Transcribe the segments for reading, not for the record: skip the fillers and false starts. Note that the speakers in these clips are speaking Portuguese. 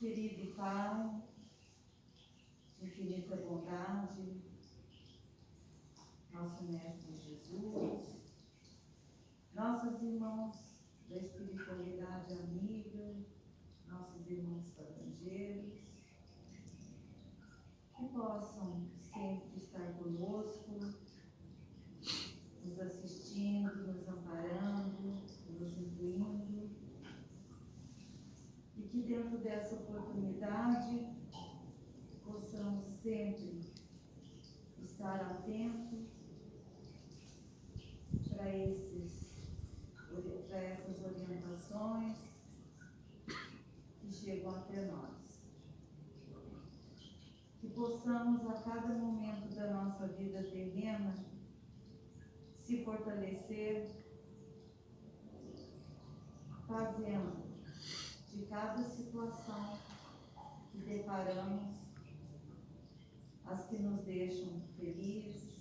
Querido Pai, infinita bondade, nosso Mestre Jesus, nossos irmãos da espiritualidade amiga, nossos irmãos falangeiros, que possam sempre estar conosco, nos assistindo, nos amparando, nos incluindo, e que dentro dessa oportunidade possamos sempre estar atentos para essas orientações que chegam até nós. Que possamos a cada momento da nossa vida terrena se fortalecer, fazendo de cada situação que deparamos, as que nos deixam felizes,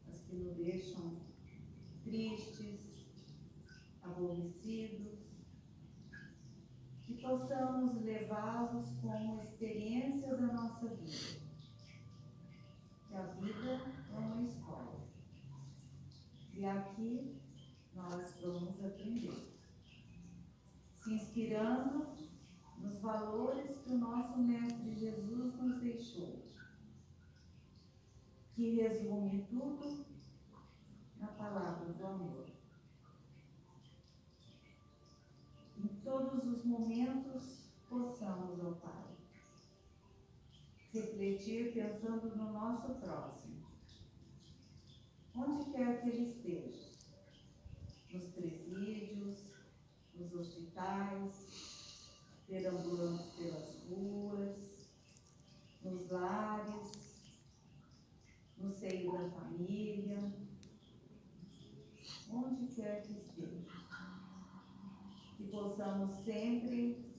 as que nos deixam tristes, aborrecidos, que possamos levá-los como experiência da nossa vida. Que a vida é uma escola. E aqui nós vamos aprender, se inspirando nos valores que o nosso Mestre Jesus nos deixou, que resume tudo na palavra do amor. Em todos os momentos, possamos, ó Pai, refletir pensando no nosso próximo, onde quer que ele esteja, nos presídios, nos hospitais, perambulando pelas ruas, nos lares, no seio da família, onde quer que esteja. Que possamos sempre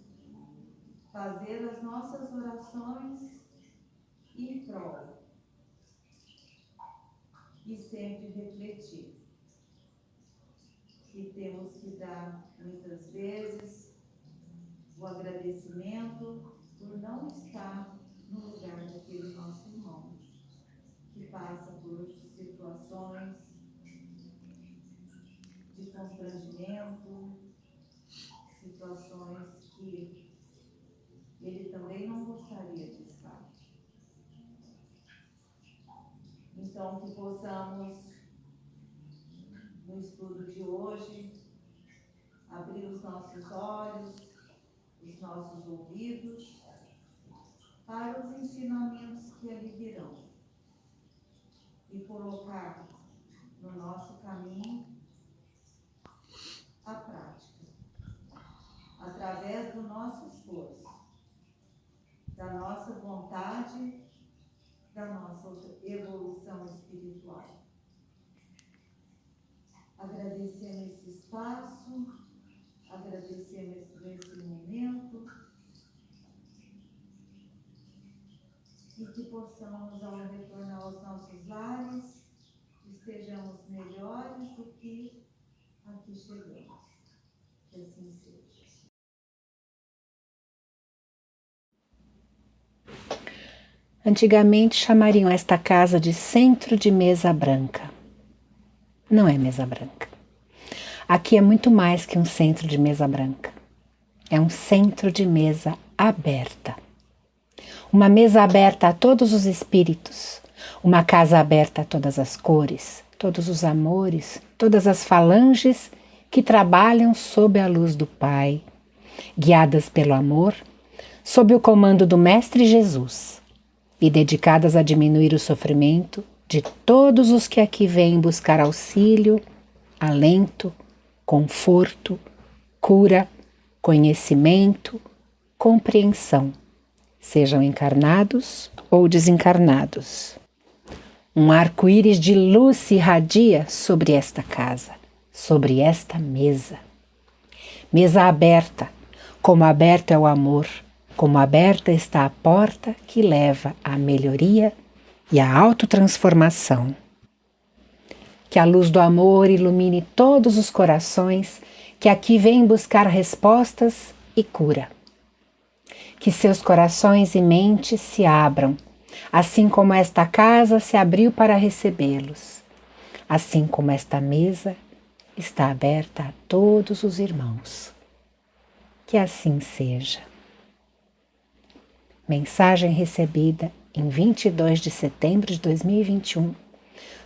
fazer as nossas orações em prol e sempre refletir. E temos que dar muitas vezes o agradecimento por não estar no lugar daquele nosso irmão que passa por situações de constrangimento, situações que ele também não gostaria de estar. Então, que possamos, no estudo de hoje, abrir os nossos olhos, os nossos ouvidos, para os ensinamentos que ali virão, e colocar no nosso caminho a prática, através do nosso esforço, da nossa vontade, da nossa evolução espiritual. Agradecendo esse espaço, agradecendo esse momento, e que possamos, ao retornar aos nossos lares, estejamos melhores do que aqui chegamos. Que assim seja. Antigamente chamariam esta casa de centro de mesa branca. Não é mesa branca. Aqui é muito mais que um centro de mesa branca. É um centro de mesa aberta. Uma mesa aberta a todos os espíritos. Uma casa aberta a todas as cores, todos os amores, todas as falanges que trabalham sob a luz do Pai, guiadas pelo amor, sob o comando do Mestre Jesus e dedicadas a diminuir o sofrimento de todos os que aqui vêm buscar auxílio, alento, conforto, cura, conhecimento, compreensão, sejam encarnados ou desencarnados. Um arco-íris de luz se irradia sobre esta casa, sobre esta mesa. Mesa aberta, como aberto é o amor, como aberta está a porta que leva à melhoria e à autotransformação. Que a luz do amor ilumine todos os corações que aqui vêm buscar respostas e cura. Que seus corações e mentes se abram, assim como esta casa se abriu para recebê-los, assim como esta mesa está aberta a todos os irmãos. Que assim seja. Mensagem recebida em 22 de setembro de 2021,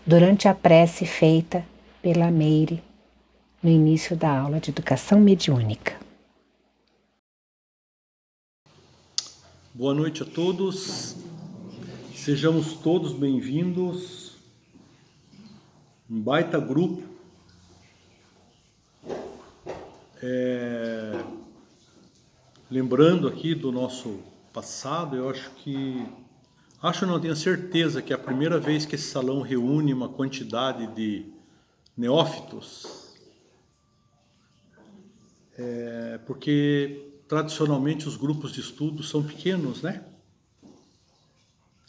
durante a prece feita pela Meire no início da aula de educação mediúnica. Boa noite a todos, sejamos todos bem-vindos, um baita grupo. Lembrando aqui do nosso passado, eu não tenho certeza que é a primeira vez que esse salão reúne uma quantidade de neófitos, porque tradicionalmente os grupos de estudo são pequenos, né?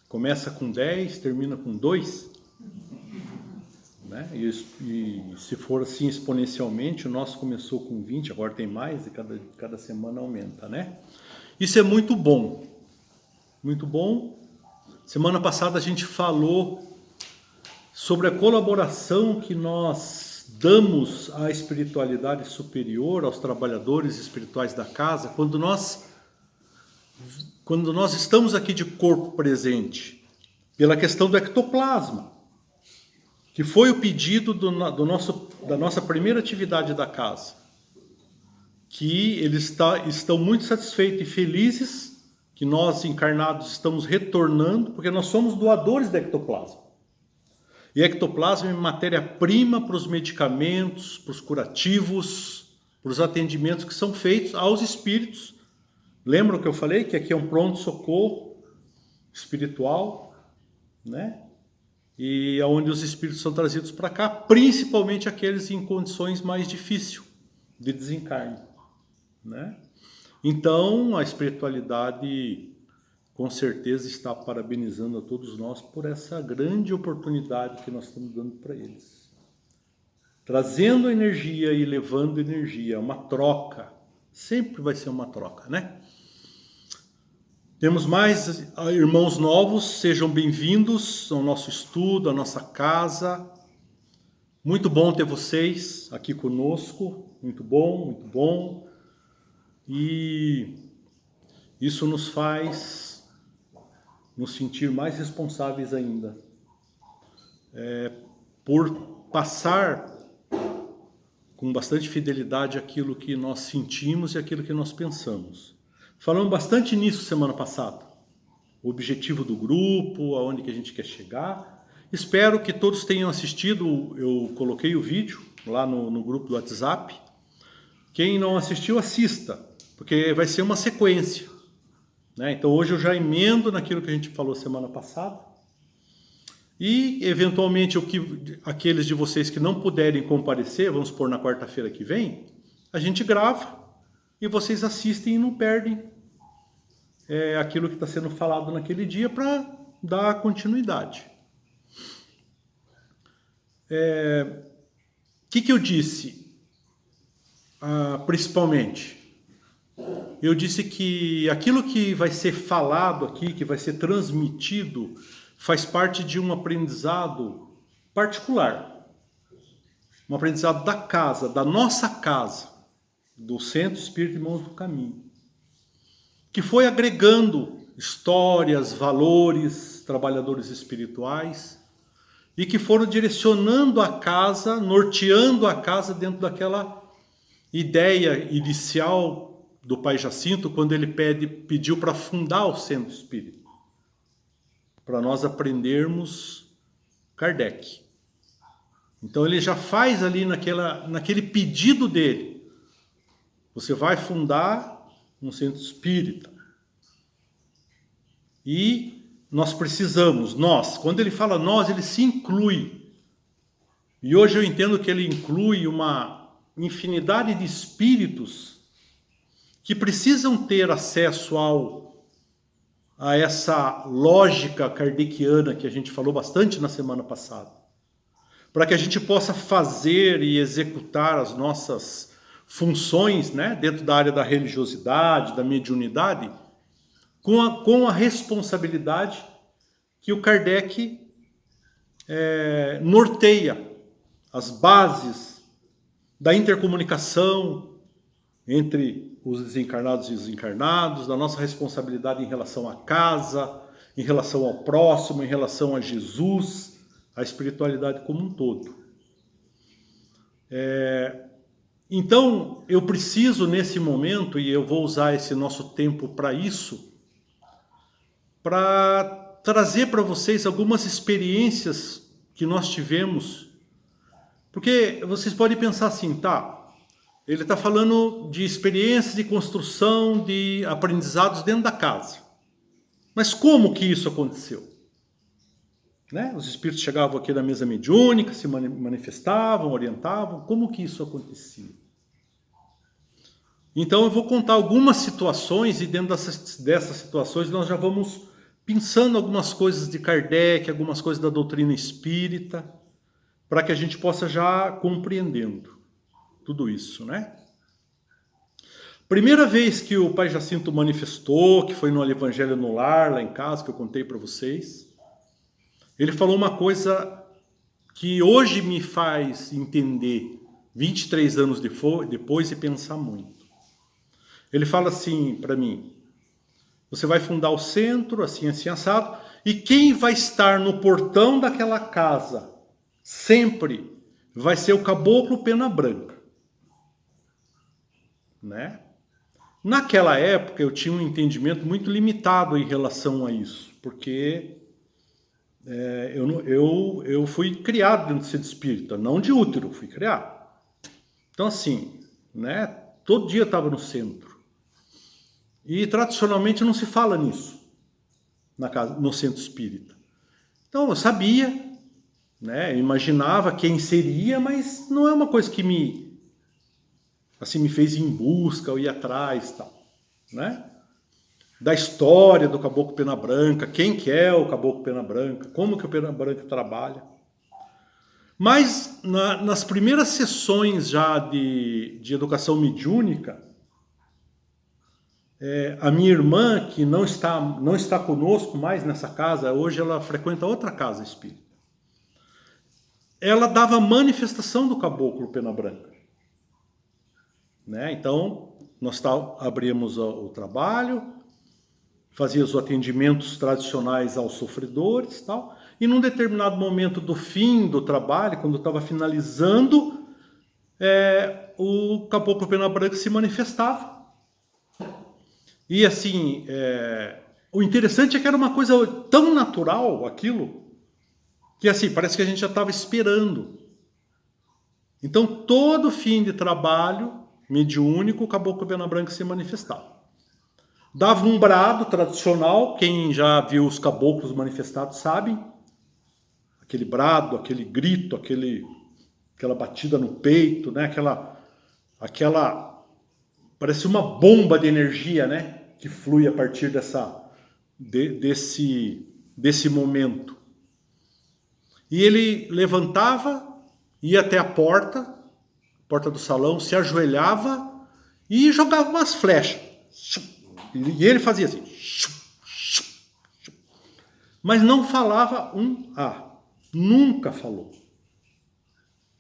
Começa com 10, termina com 2, né? E se for assim exponencialmente, o nosso começou com 20, agora tem mais, e cada semana aumenta, né? Isso é muito bom, muito bom. Semana passada a gente falou sobre a colaboração que nós damos à espiritualidade superior, aos trabalhadores espirituais da casa, quando nós estamos aqui de corpo presente, pela questão do ectoplasma, que foi o pedido da nossa primeira atividade da casa, que eles estão muito satisfeitos e felizes que nós encarnados estamos retornando, porque nós somos doadores do ectoplasma. E ectoplasma é matéria-prima para os medicamentos, para os curativos, para os atendimentos que são feitos aos espíritos. Lembram que eu falei que aqui é um pronto-socorro espiritual, né? E onde os espíritos são trazidos para cá, principalmente aqueles em condições mais difíceis de desencarne, né? Então, a espiritualidade com certeza está parabenizando a todos nós por essa grande oportunidade que nós estamos dando para eles. Trazendo energia e levando energia, uma troca, sempre vai ser uma troca, né? Temos mais irmãos novos, sejam bem-vindos ao nosso estudo, à nossa casa. Muito bom ter vocês aqui conosco, muito bom, muito bom. E isso nos faz nos sentir mais responsáveis ainda, por passar com bastante fidelidade aquilo que nós sentimos e aquilo que nós pensamos. Falamos bastante nisso semana passada, o objetivo do grupo, aonde que a gente quer chegar. Espero que todos tenham assistido, eu coloquei o vídeo lá no grupo do WhatsApp. Quem não assistiu, assista, porque vai ser uma sequência, né? Então hoje eu já emendo naquilo que a gente falou semana passada. E, eventualmente, aqueles de vocês que não puderem comparecer, vamos supor na quarta-feira que vem, a gente grava e vocês assistem e não perdem aquilo que está sendo falado naquele dia para dar continuidade. O que eu disse, principalmente? Eu disse que aquilo que vai ser falado aqui, que vai ser transmitido, faz parte de um aprendizado particular. Um aprendizado da casa, da nossa casa, do Centro Espírita Irmãos do Caminho, que foi agregando histórias, valores, trabalhadores espirituais, e que foram direcionando a casa, norteando a casa dentro daquela ideia inicial do Pai Jacinto, quando ele pediu para fundar o Centro Espírita, para nós aprendermos Kardec. Então ele já faz ali naquele pedido dele, você vai fundar um Centro Espírita. E nós precisamos, quando ele fala nós, ele se inclui. E hoje eu entendo que ele inclui uma infinidade de espíritos que precisam ter acesso a essa lógica kardeciana que a gente falou bastante na semana passada, para que a gente possa fazer e executar as nossas funções, né, dentro da área da religiosidade, da mediunidade, com a responsabilidade que o Kardec norteia as bases da intercomunicação entre os desencarnados e os encarnados, da nossa responsabilidade em relação à casa, em relação ao próximo, em relação a Jesus, a espiritualidade como um todo. Então, eu preciso nesse momento, e eu vou usar esse nosso tempo para isso, para trazer para vocês algumas experiências que nós tivemos, porque vocês podem pensar assim, tá, ele está falando de experiências de construção, de aprendizados dentro da casa. Mas como que isso aconteceu? Né? Os espíritos chegavam aqui na mesa mediúnica, se manifestavam, orientavam, como que isso acontecia? Então eu vou contar algumas situações e dentro dessas situações nós já vamos pensando algumas coisas de Kardec, algumas coisas da doutrina espírita, para que a gente possa já compreendendo tudo isso, né? Primeira vez que o Pai Jacinto manifestou, que foi no Evangelho no Lar, lá em casa, que eu contei para vocês, ele falou uma coisa que hoje me faz entender, 23 anos depois, e pensar muito. Ele fala assim para mim, você vai fundar o centro, assim, assim, assado, e quem vai estar no portão daquela casa, sempre, vai ser o caboclo pena branca. Né? Naquela época eu tinha um entendimento muito limitado em relação a isso, porque eu fui criado dentro do centro espírita, não de útero, fui criado. Então assim, né, todo dia eu estava no centro. E tradicionalmente não se fala nisso no centro espírita. Então eu sabia, né, eu imaginava quem seria, mas não é uma coisa que me fez ir em busca, ou ir atrás, tal, né? Da história do Caboclo Pena Branca, quem que é o Caboclo Pena Branca, como que o Pena Branca trabalha. Mas nas primeiras sessões já de educação mediúnica, a minha irmã, que não está conosco mais nessa casa, hoje ela frequenta outra casa espírita, ela dava manifestação do Caboclo Pena Branca. Né? Então, nós abríamos o trabalho, fazíamos os atendimentos tradicionais aos sofredores, tal, e num determinado momento do fim do trabalho, quando estava finalizando, o Caboclo Pena Branca se manifestava. E assim, o interessante é que era uma coisa tão natural aquilo, que assim, parece que a gente já estava esperando. Então, todo fim de trabalho mediúnico, o Caboclo Pena Branca se manifestava. Dava um brado tradicional, quem já viu os caboclos manifestados sabe, aquele brado, aquele grito, aquela batida no peito, né? Aquela parece uma bomba de energia, né? Que flui a partir desse momento. E ele levantava, ia até a porta do salão, se ajoelhava e jogava umas flechas. E ele fazia assim. Mas não falava um A. Nunca falou.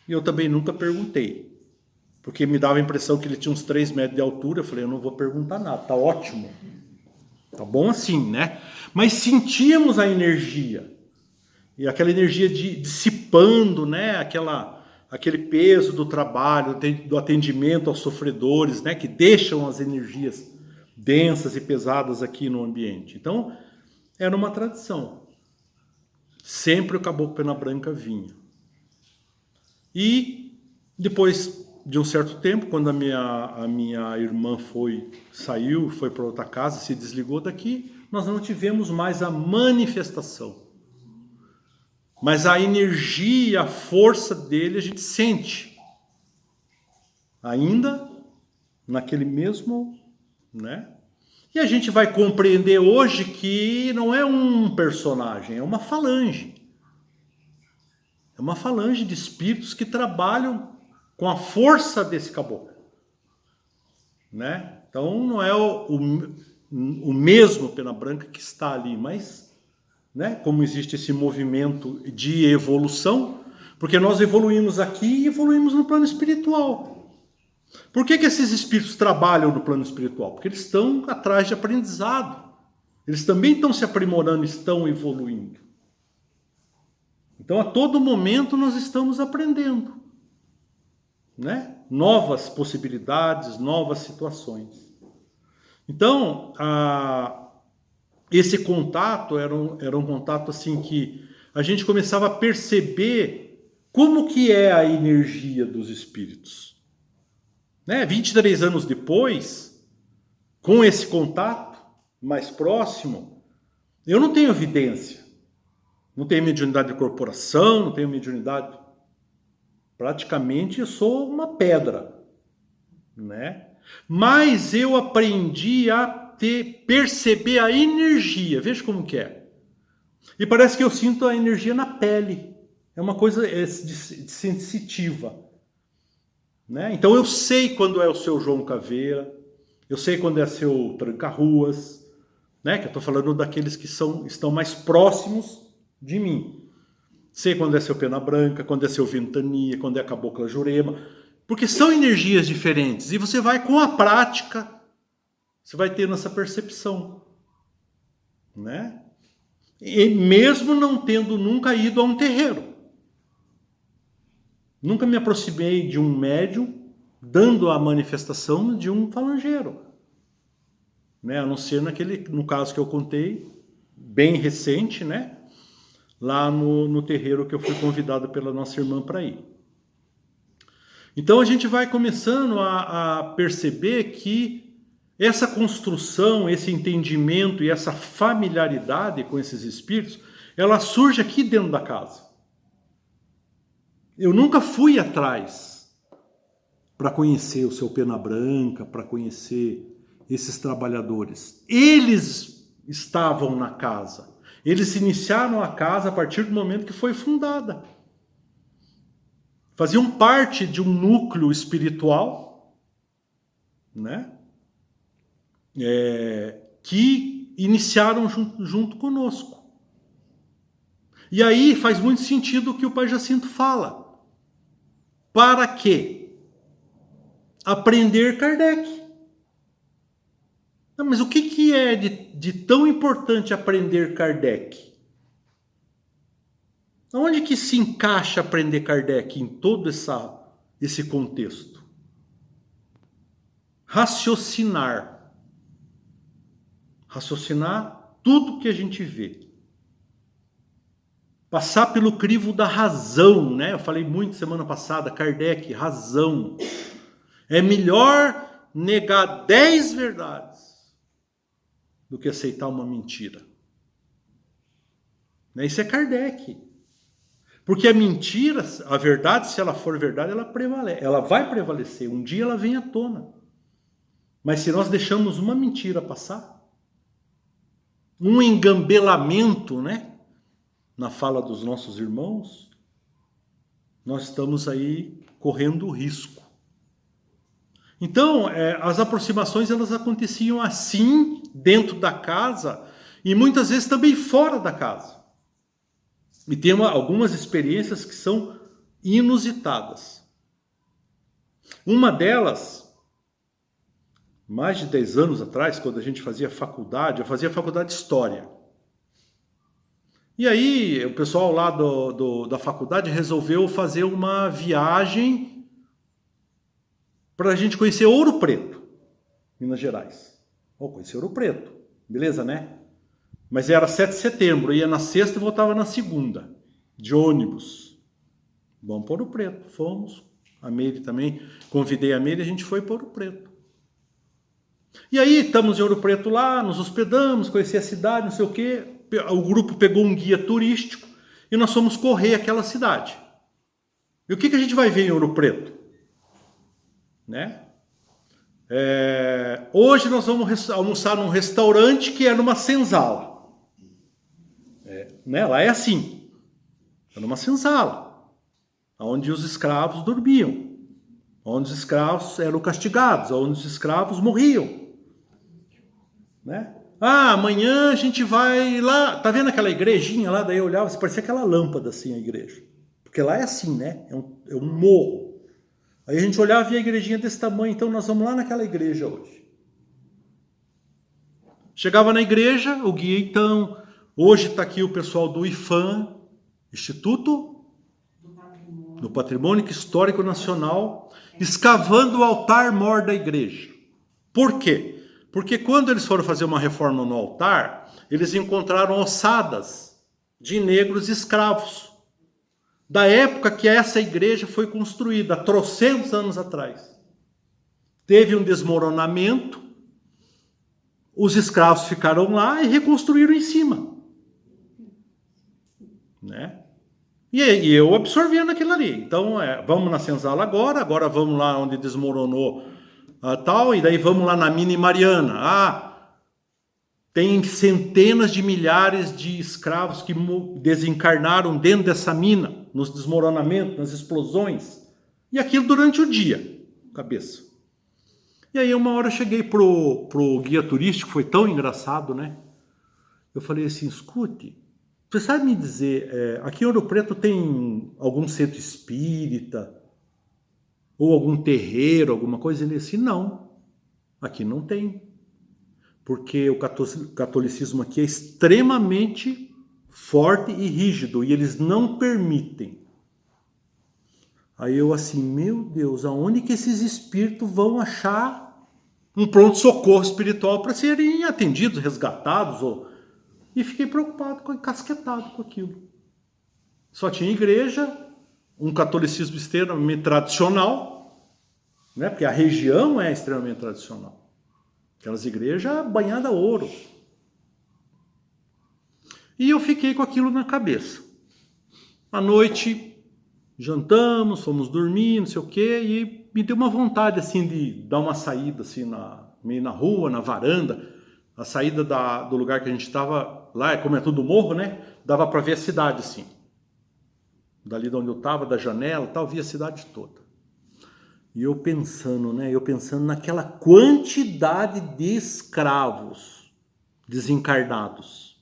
E eu também nunca perguntei. Porque me dava a impressão que ele tinha uns 3 metros de altura. Eu falei, eu não vou perguntar nada, tá ótimo. Tá bom assim, né? Mas sentíamos a energia. E aquela energia dissipando, né? Aquele peso do trabalho, do atendimento aos sofredores, né? Que deixam as energias densas e pesadas aqui no ambiente. Então, era uma tradição. Sempre o Caboclo Pena Branca vinha. E depois de um certo tempo, quando a minha irmã saiu, foi para outra casa, se desligou daqui, nós não tivemos mais a manifestação. Mas a energia, a força dele, a gente sente. Ainda naquele mesmo, né? E a gente vai compreender hoje que não é um personagem, é uma falange. É uma falange de espíritos que trabalham com a força desse caboclo. Né? Então não é o mesmo pena branca que está ali, mas, né, como existe esse movimento de evolução, porque nós evoluímos aqui e evoluímos no plano espiritual. Por que esses espíritos trabalham no plano espiritual? Porque eles estão atrás de aprendizado. Eles também estão se aprimorando, estão evoluindo. Então, a todo momento, nós estamos aprendendo, né? Novas possibilidades, novas situações. Então, esse contato era um contato assim que a gente começava a perceber como que é a energia dos espíritos. Né? 23 anos depois, com esse contato mais próximo, eu não tenho evidência. Não tenho mediunidade de corporação, não tenho mediunidade. Praticamente eu sou uma pedra, né? Mas eu aprendi a perceber a energia. Veja como que é. E parece que eu sinto a energia na pele. É uma coisa sensitiva, né? Então eu sei quando é o seu João Caveira, eu sei quando é seu Tranca-Ruas, né? Que eu estou falando daqueles que estão mais próximos de mim. Sei quando é seu Pena Branca, quando é seu Ventania, quando é a Cabocla Jurema, porque são energias diferentes. E você vai com a prática, você vai tendo essa percepção, né? E mesmo não tendo nunca ido a um terreiro. Nunca me aproximei de um médium dando a manifestação de um falangeiro, né? A não ser no caso que eu contei, bem recente, né? Lá no terreiro que eu fui convidado pela nossa irmã para ir. Então a gente vai começando a perceber que essa construção, esse entendimento e essa familiaridade com esses espíritos, ela surge aqui dentro da casa. Eu nunca fui atrás para conhecer o seu Pena Branca, para conhecer esses trabalhadores. Eles estavam na casa. Eles iniciaram a casa a partir do momento que foi fundada. Faziam parte de um núcleo espiritual, né? Que iniciaram junto conosco. E aí faz muito sentido o que o Pai Jacinto fala. Para quê? Aprender Kardec. Mas o que é de tão importante aprender Kardec? Onde que se encaixa aprender Kardec em todo esse contexto? Raciocinar. Raciocinar tudo que a gente vê. Passar pelo crivo da razão, né? Eu falei muito semana passada, Kardec, razão. É melhor negar 10 verdades do que aceitar uma mentira. Isso é Kardec. Porque a mentira, a verdade, se ela for verdade, ela vai prevalecer. Um dia ela vem à tona. Mas se nós deixamos uma mentira passar, um engambelamento, né, na fala dos nossos irmãos, nós estamos aí correndo risco. Então, as aproximações elas aconteciam assim, dentro da casa, e muitas vezes também fora da casa. E tem algumas experiências que são inusitadas. Uma delas, mais de 10 anos atrás, quando a gente fazia faculdade, eu fazia faculdade de História. E aí, o pessoal lá da faculdade resolveu fazer uma viagem para a gente conhecer Ouro Preto, Minas Gerais. Conhecer Ouro Preto, beleza, né? Mas era 7 de setembro, ia na sexta e voltava na segunda, de ônibus. Vamos para Ouro Preto, fomos. A Meire também, convidei a Meire e a gente foi para Ouro Preto. E aí, estamos em Ouro Preto lá, nos hospedamos, conheci a cidade, não sei o quê. O grupo pegou um guia turístico e nós fomos correr aquela cidade. E o que a gente vai ver em Ouro Preto? Né? Hoje nós vamos almoçar num restaurante que é numa senzala. Né? Lá é assim. É numa senzala. Onde os escravos dormiam. Onde os escravos eram castigados. Onde os escravos morriam. né? Ah, amanhã a gente vai lá, tá vendo aquela igrejinha lá? Daí eu olhava, parecia aquela lâmpada assim a igreja. Porque lá é assim, né? É um morro. Aí a gente olhava e via a igrejinha desse tamanho, então nós vamos lá naquela igreja hoje. Chegava na igreja, o guia então, hoje está aqui o pessoal do IFAM, Instituto do Patrimônio Histórico Nacional, escavando o altar-mor da igreja. Por quê? Porque quando eles foram fazer uma reforma no altar, eles encontraram ossadas de negros escravos, da época que essa igreja foi construída, há trocentos anos atrás. Teve um desmoronamento, os escravos ficaram lá e reconstruíram em cima. Né? E eu absorvendo aquilo ali. Então, vamos na senzala agora vamos lá onde desmoronou tal, e daí vamos lá na Mini Mariana. Tem centenas de milhares de escravos que desencarnaram dentro dessa mina, nos desmoronamentos, nas explosões. E aquilo durante o dia, cabeça. E aí uma hora eu cheguei pro guia turístico, foi tão engraçado, né? Eu falei assim, escute, você sabe me dizer, aqui em Ouro Preto tem algum centro espírita? Ou algum terreiro, alguma coisa? Ele disse, não, aqui não tem. Porque o catolicismo aqui é extremamente forte e rígido, e eles não permitem. Aí eu assim, meu Deus, aonde que esses espíritos vão achar um pronto-socorro espiritual para serem atendidos, resgatados? E fiquei preocupado, encasquetado com aquilo. Só tinha igreja, um catolicismo extremamente tradicional, né? Porque a região é extremamente tradicional. Aquelas igrejas banhadas a ouro. E eu fiquei com aquilo na cabeça. À noite, jantamos, fomos dormir, não sei o quê, e me deu uma vontade, assim, de dar uma saída, assim, meio na rua, na varanda. A saída do lugar que a gente estava, lá, como é tudo morro, né? Dava para ver a cidade, assim. Dali de onde eu estava, da janela, tal, via a cidade toda. E eu pensando, né? Naquela quantidade de escravos desencarnados.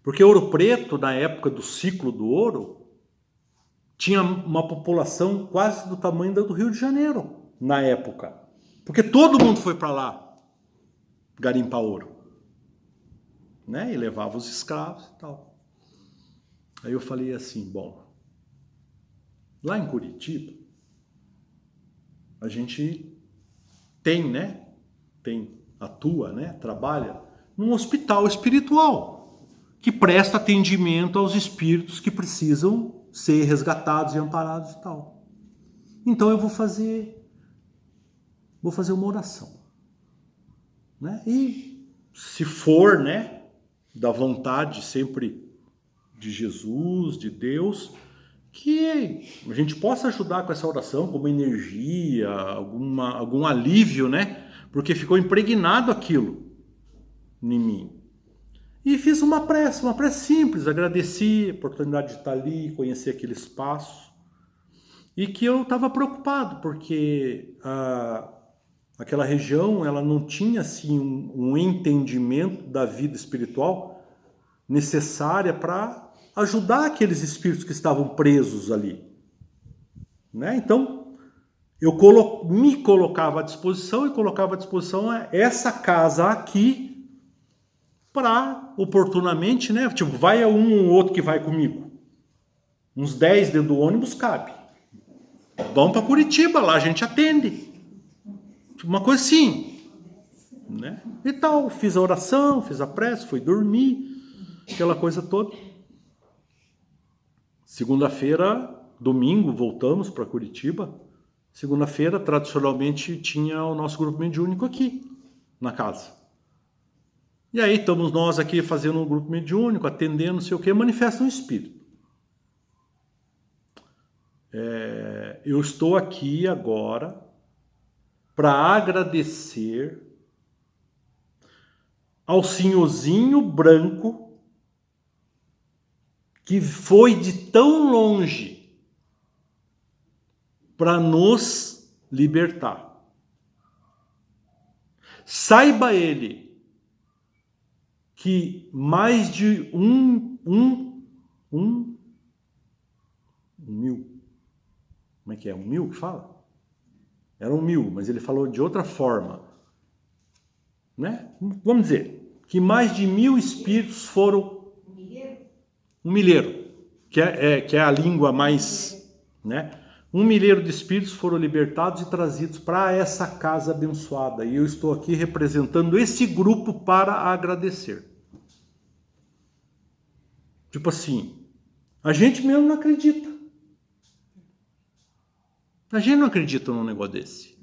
Porque Ouro Preto, na época do ciclo do ouro, tinha uma população quase do tamanho do Rio de Janeiro, na época. Porque todo mundo foi para lá garimpar ouro. Né? E levava os escravos e tal. Aí eu falei assim, bom, lá em Curitiba, a gente tem, né? Atua, né? Trabalha num hospital espiritual que presta atendimento aos espíritos que precisam ser resgatados e amparados e tal. Então eu vou fazer uma oração, né? E se for, né, da vontade sempre de Jesus, de Deus, que a gente possa ajudar com essa oração, com uma energia, algum alívio, né? Porque ficou impregnado aquilo em mim. E fiz uma prece simples, agradeci a oportunidade de estar ali, conhecer aquele espaço. E que eu estava preocupado, porque aquela região ela não tinha assim, um entendimento da vida espiritual necessária para ajudar aqueles espíritos que estavam presos ali. Né? Então, eu me colocava à disposição e colocava à disposição essa casa aqui para, oportunamente, né? Tipo, vai um ou outro que vai comigo. Uns 10 dentro do ônibus cabe. Vamos para Curitiba, lá a gente atende. Uma coisa assim. Né? E tal, fiz a oração, fiz a prece, fui dormir, aquela coisa toda. Segunda-feira, domingo, voltamos para Curitiba. Segunda-feira, tradicionalmente, tinha o nosso grupo mediúnico aqui, na casa. E aí, estamos nós aqui fazendo um grupo mediúnico, atendendo, não sei o que, manifesta um espírito. Eu estou aqui agora para agradecer ao senhorzinho branco que foi de tão longe para nos libertar. Saiba ele que mais de um mil. Como é que é? 1.000 que fala? Era 1.000, mas ele falou de outra forma. Né? Vamos dizer que mais de 1.000 espíritos foram... Um milheiro, que é a língua mais... Né? 1 milheiro de espíritos foram libertados e trazidos para essa casa abençoada. E eu estou aqui representando esse grupo para agradecer. Tipo assim, a gente mesmo não acredita. A gente não acredita num negócio desse.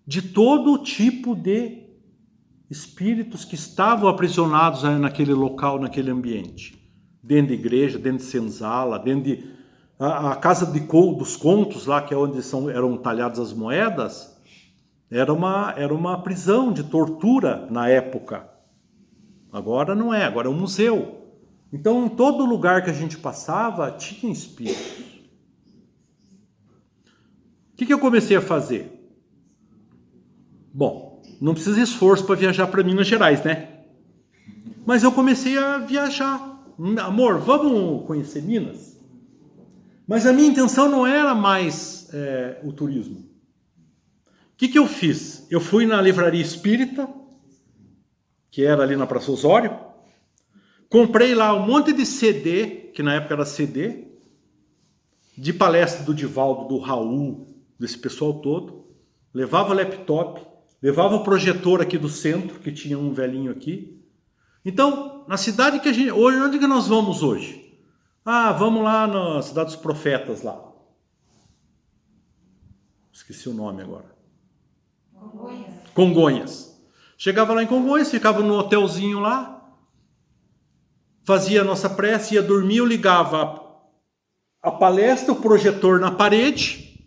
De todo tipo de espíritos que estavam aprisionados naquele local, naquele ambiente. Dentro da igreja, dentro de senzala, dentro de... A casa dos contos lá, que é onde eram talhadas as moedas, era uma prisão de tortura na época. Agora não é, agora é um museu. Então, em todo lugar que a gente passava, tinha espíritos. O que eu comecei a fazer? Bom, não precisa de esforço para viajar para Minas Gerais, né? Mas eu comecei a viajar. Amor, vamos conhecer Minas? Mas a minha intenção não era mais o turismo. O que eu fiz? Eu fui na livraria espírita, que era ali na Praça Osório, comprei lá um monte de CD, que na época era CD, de palestra do Divaldo, do Raul, desse pessoal todo, levava laptop, levava o projetor aqui do centro, que tinha um velhinho aqui. Então, na cidade que a gente... Hoje, onde que nós vamos hoje? Ah, vamos lá na Cidade dos Profetas lá. Esqueci o nome agora. Congonhas. Chegava lá em Congonhas, ficava no hotelzinho lá, fazia a nossa prece, ia dormir, eu ligava a palestra, o projetor na parede,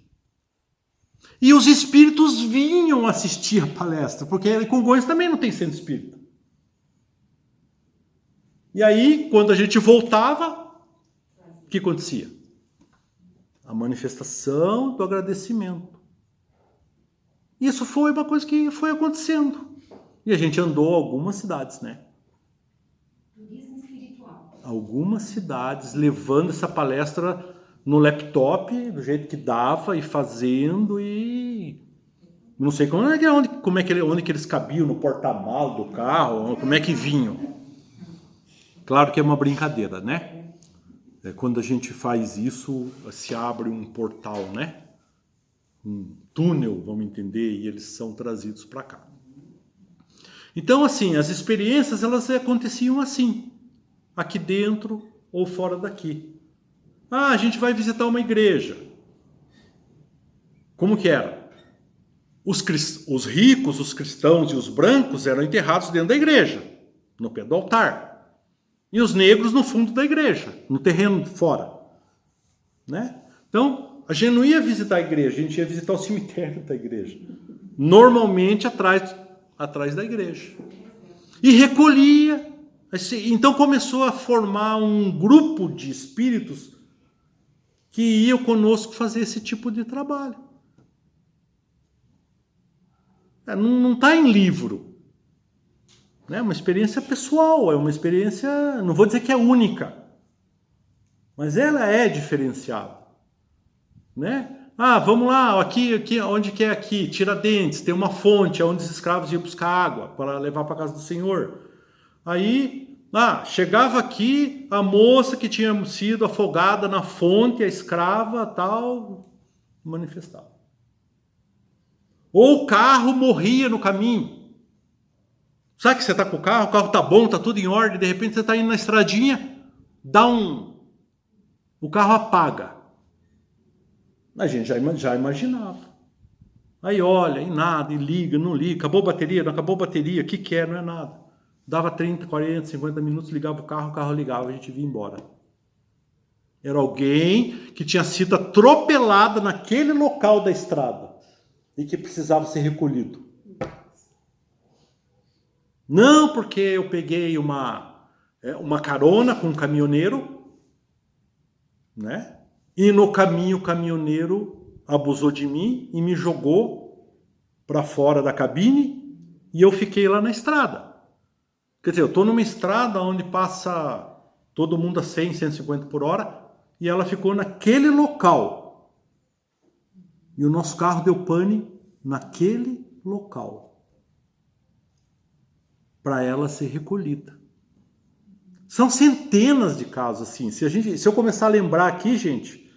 e os espíritos vinham assistir a palestra, porque em Congonhas também não tem centro espírita. E aí, quando a gente voltava, o que acontecia? A manifestação do agradecimento. Isso foi uma coisa que foi acontecendo. E a gente andou algumas cidades, né? Turismo espiritual. Algumas cidades levando essa palestra no laptop, do jeito que dava, e fazendo, e não sei onde que eles cabiam, no porta-malas do carro, como é que vinham. Claro que é uma brincadeira, né? Quando a gente faz isso, se abre um portal, né? Um túnel, vamos entender, e eles são trazidos para cá. Então, assim, as experiências, elas aconteciam assim, aqui dentro ou fora daqui. Ah, a gente vai visitar uma igreja. Como que era? Os ricos, os cristãos e os brancos eram enterrados dentro da igreja, no pé do altar. E os negros no fundo da igreja, no terreno fora. Né? Então, a gente não ia visitar a igreja, a gente ia visitar o cemitério da igreja. Normalmente atrás da igreja. E recolhia. Então começou a formar um grupo de espíritos que iam conosco fazer esse tipo de trabalho. Não está em livro. É uma experiência pessoal, é uma experiência, não vou dizer que é única, mas ela é diferenciada. Né? Ah, vamos lá, aqui, onde que é aqui? Tiradentes, tem uma fonte onde os escravos iam buscar água para levar para a casa do Senhor. Aí, chegava aqui a moça que tinha sido afogada na fonte, a escrava, tal, manifestava. Ou o carro morria no caminho. Sabe que você está com o carro está bom, está tudo em ordem, de repente você está indo na estradinha, o carro apaga. A gente já imaginava. Aí olha, e nada, e liga, não liga, acabou a bateria, não acabou a bateria, o que é, não é nada. Dava 30, 40, 50 minutos, ligava o carro ligava, a gente vinha embora. Era alguém que tinha sido atropelado naquele local da estrada e que precisava ser recolhido. Não porque eu peguei uma carona com um caminhoneiro, né? E no caminho o caminhoneiro abusou de mim e me jogou para fora da cabine e eu fiquei lá na estrada. Quer dizer, eu estou numa estrada onde passa todo mundo a 100, 150 por hora e ela ficou naquele local. E o nosso carro deu pane naquele local para ela ser recolhida. São centenas de casos assim. Se eu começar a lembrar aqui, gente,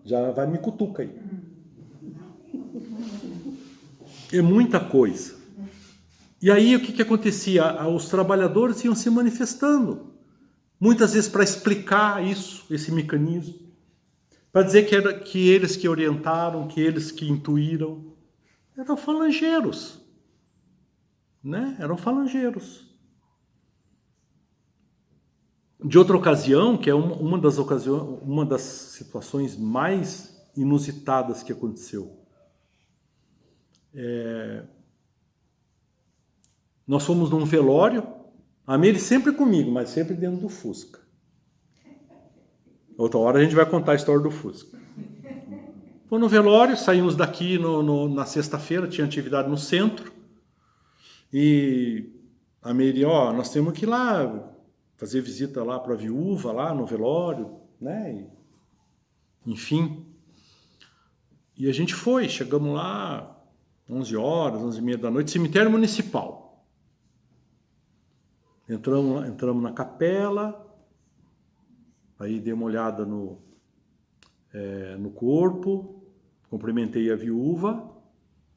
já vai me cutuca aí. É muita coisa. E aí o que acontecia? Os trabalhadores iam se manifestando. Muitas vezes para explicar isso, esse mecanismo. Para dizer que eles que orientaram, que eles que intuíram. Eram falangeiros. Né? Eram falangeiros. De outra ocasião, que é uma das situações mais inusitadas que aconteceu. Nós fomos num velório, a Meire sempre comigo, mas sempre dentro do Fusca. Outra hora a gente vai contar a história do Fusca. Fomos no velório, saímos daqui na sexta-feira, tinha atividade no centro, e a Meire, nós temos que ir lá fazer visita lá para a viúva, lá no velório, né? Enfim. E a gente foi, chegamos lá 11 horas, 11h30 da noite, cemitério municipal. Entramos na capela, aí dei uma olhada no corpo, cumprimentei a viúva,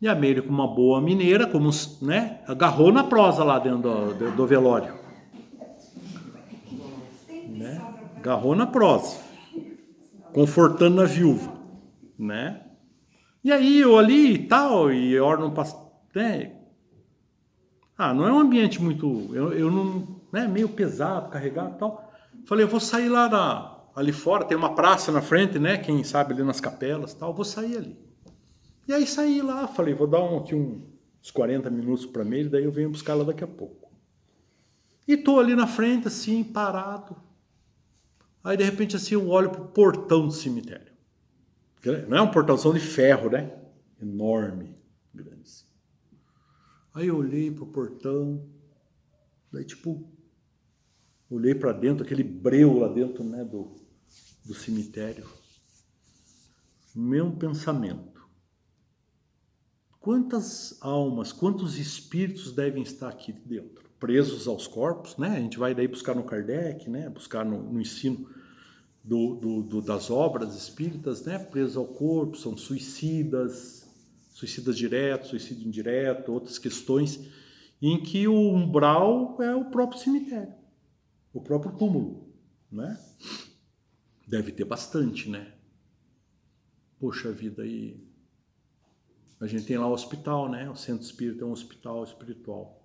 e a Meire, com uma boa mineira, como, né, agarrou na prosa lá dentro do velório. Né? Agarrou na prosa, confortando a viúva, né? E aí eu ali e tal, e a hora não passa, né? Não é um ambiente muito, eu não, né, meio pesado, carregado e tal. Falei, eu vou sair lá ali fora, tem uma praça na frente, né? Quem sabe ali nas capelas e tal, vou sair ali. E aí saí lá, falei, vou dar aqui uns 40 minutos para Meire, daí eu venho buscar ela daqui a pouco. E tô ali na frente, assim, parado. Aí, de repente, assim, eu olho pro portão do cemitério. Não é um portãozão de ferro, né? Enorme, grande. Assim. Aí eu olhei pro portão, daí, tipo, olhei para dentro, aquele breu lá dentro, né, do cemitério. Meu pensamento. Quantas almas, quantos espíritos devem estar aqui dentro? Presos aos corpos, né? A gente vai daí buscar no Kardec, né? Buscar no ensino das obras espíritas, né? Presos ao corpo, são suicidas diretos, suicídio indireto, outras questões, em que o umbral é o próprio cemitério, o próprio túmulo, né? Deve ter bastante, né? Poxa vida, aí a gente tem lá o hospital, né? O centro espírita é um hospital espiritual.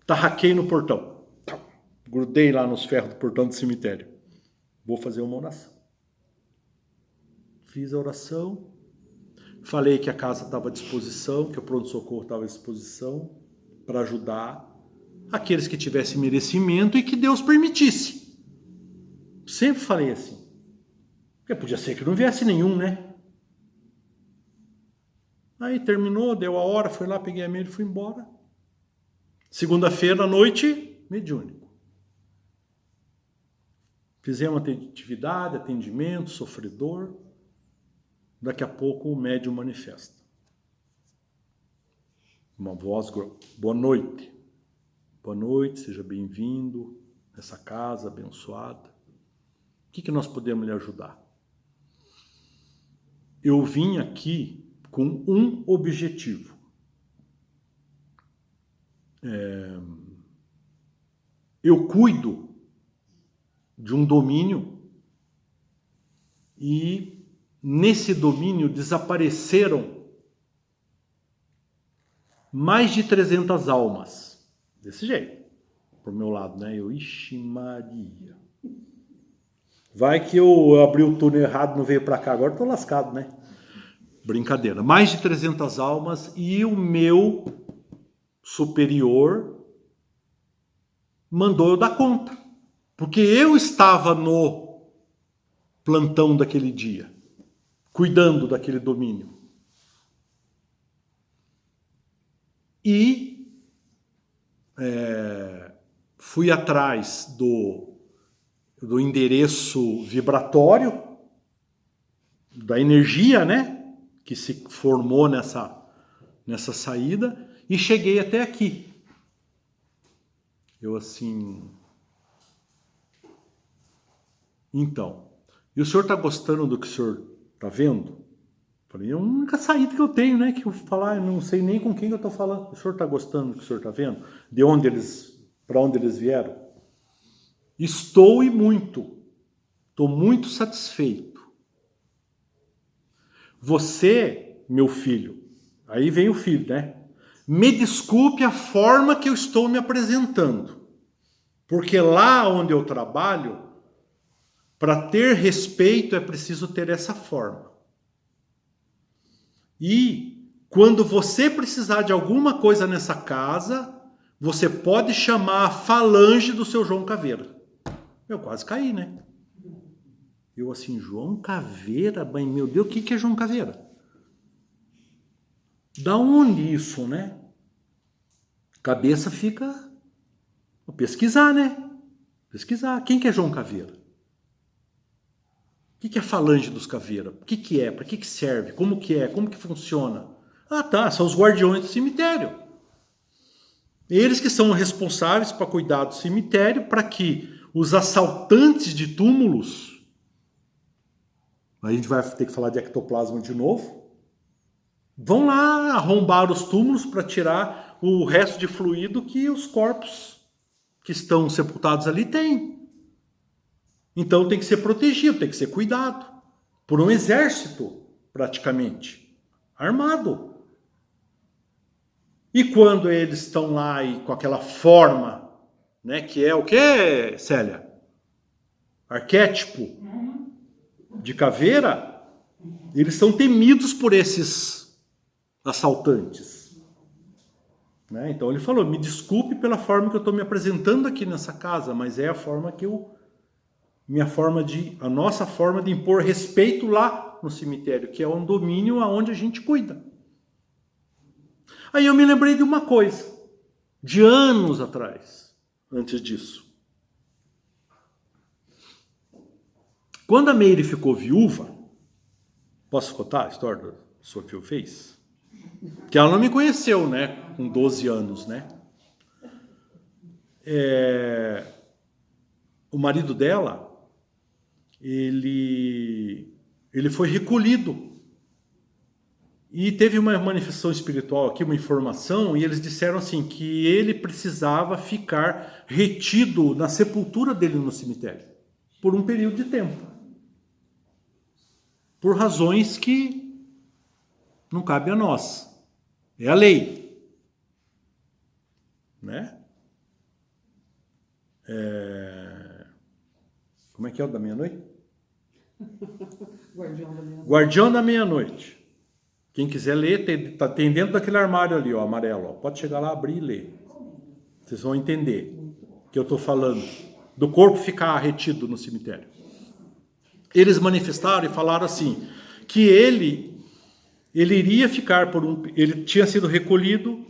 Tarraquei no portão. Grudei lá nos ferros do portão do cemitério. Vou fazer uma oração. Fiz a oração. Falei que a casa estava à disposição, que o pronto-socorro estava à disposição para ajudar aqueles que tivessem merecimento e que Deus permitisse. Sempre falei assim. Porque podia ser que não viesse nenhum, né? Aí terminou, deu a hora, fui lá, peguei a Meire e fui embora. Segunda-feira à noite, mediúnico. Fizemos atividade, atendimento, sofredor. Daqui a pouco o médium manifesta. Uma voz, boa noite. Boa noite, seja bem-vindo nessa casa abençoada. O que nós podemos lhe ajudar? Eu vim aqui com um objetivo. Eu cuido de um domínio e nesse domínio desapareceram mais de 300 almas. Desse jeito. Pro meu lado, né? Ixi Maria. Vai que eu abri o túnel errado, não veio para cá. Agora tô lascado, né? Brincadeira. Mais de 300 almas e o meu superior mandou eu dar conta. Porque eu estava no plantão daquele dia, cuidando daquele domínio. e fui atrás do endereço vibratório, da energia, né, que se formou nessa saída, e cheguei até aqui. Eu assim... Então, e o senhor está gostando do que o senhor está vendo? Falei, é a única saída que eu tenho, né? Que eu vou falar, eu não sei nem com quem eu estou falando. O senhor está gostando do que o senhor está vendo? De onde para onde eles vieram? Estou e muito. Estou muito satisfeito. Você, meu filho, aí vem o filho, né? Me desculpe a forma que eu estou me apresentando. Porque lá onde eu trabalho, para ter respeito é preciso ter essa forma. E quando você precisar de alguma coisa nessa casa, você pode chamar a falange do seu João Caveira. Eu quase caí, né? Eu assim, João Caveira? Bem, meu Deus, o que é João Caveira? Da onde isso, né? Cabeça fica... Vou pesquisar, né? Pesquisar. Quem que é João Caveira? O que é a falange dos caveiras? O que é? Para que serve? Como que é? Como que funciona? Ah, tá. São os guardiões do cemitério. Eles que são responsáveis para cuidar do cemitério para que os assaltantes de túmulos... A gente vai ter que falar de ectoplasma de novo. Vão lá arrombar os túmulos para tirar o resto de fluido que os corpos que estão sepultados ali têm. Então tem que ser protegido, tem que ser cuidado. Por um exército, praticamente. Armado. E quando eles estão lá e com aquela forma, né, que é o que, Célia? Arquétipo de caveira, eles são temidos por esses assaltantes. Né? Então ele falou, me desculpe pela forma que eu estou me apresentando aqui nessa casa, mas é a forma que a nossa forma de impor respeito lá no cemitério, que é um domínio aonde a gente cuida. Aí eu me lembrei de uma coisa, de anos atrás, antes disso. Quando a Meire ficou viúva, posso contar a história da sua que eu fez? Que ela não me conheceu, né, com 12 anos, né? O marido dela, ele foi recolhido. E teve uma manifestação espiritual aqui, uma informação, e eles disseram assim, que ele precisava ficar retido na sepultura dele no cemitério, por um período de tempo. Por razões que não cabe a nós. É a lei. Né? Como é que é o da meia-noite? Guardião da meia-noite. Quem quiser ler, tem dentro daquele armário ali, ó, amarelo. Ó. Pode chegar lá, abrir e ler. Vocês vão entender o que eu estou falando. Do corpo ficar retido no cemitério. Eles manifestaram e falaram assim, que ele iria ficar ele tinha sido recolhido,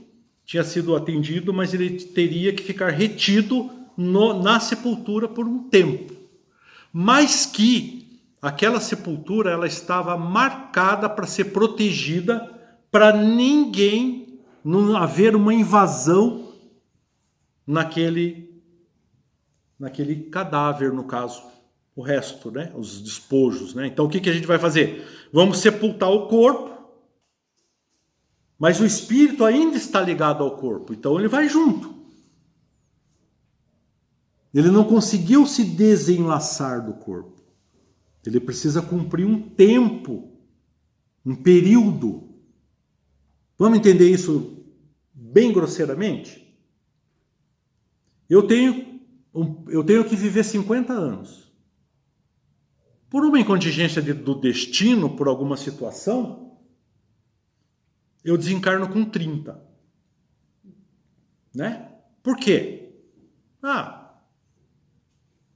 tinha sido atendido, mas ele teria que ficar retido na sepultura por um tempo. Mas que aquela sepultura ela estava marcada para ser protegida, para ninguém, não haver uma invasão naquele cadáver, no caso, o resto, né, os despojos, né? Então o que a gente vai fazer? Vamos sepultar o corpo, mas o espírito ainda está ligado ao corpo, então ele vai junto. Ele não conseguiu se desenlaçar do corpo. Ele precisa cumprir um tempo, um período. Vamos entender isso bem grosseiramente? Eu tenho que viver 50 anos. Por uma contingência do destino, por alguma situação, eu desencarno com 30. Né? Por quê?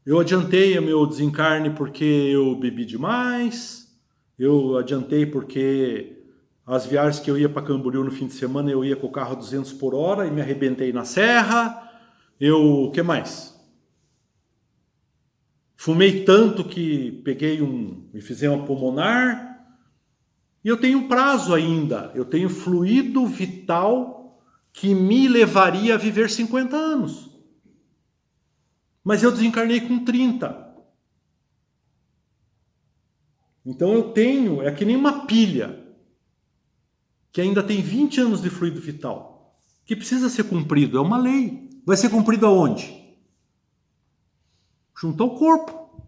Eu adiantei o meu desencarne porque eu bebi demais, eu adiantei porque As viagens que eu ia para Camboriú no fim de semana, eu ia com o carro a 200 por hora e me arrebentei na serra. O que mais? Fumei tanto que me fiz uma pulmonar. E eu tenho um prazo ainda. Eu tenho fluido vital que me levaria a viver 50 anos. Mas eu desencarnei com 30. Então eu tenho, é que nem uma pilha, que ainda tem 20 anos de fluido vital, que precisa ser cumprido, é uma lei. Vai ser cumprido aonde? Junto ao corpo.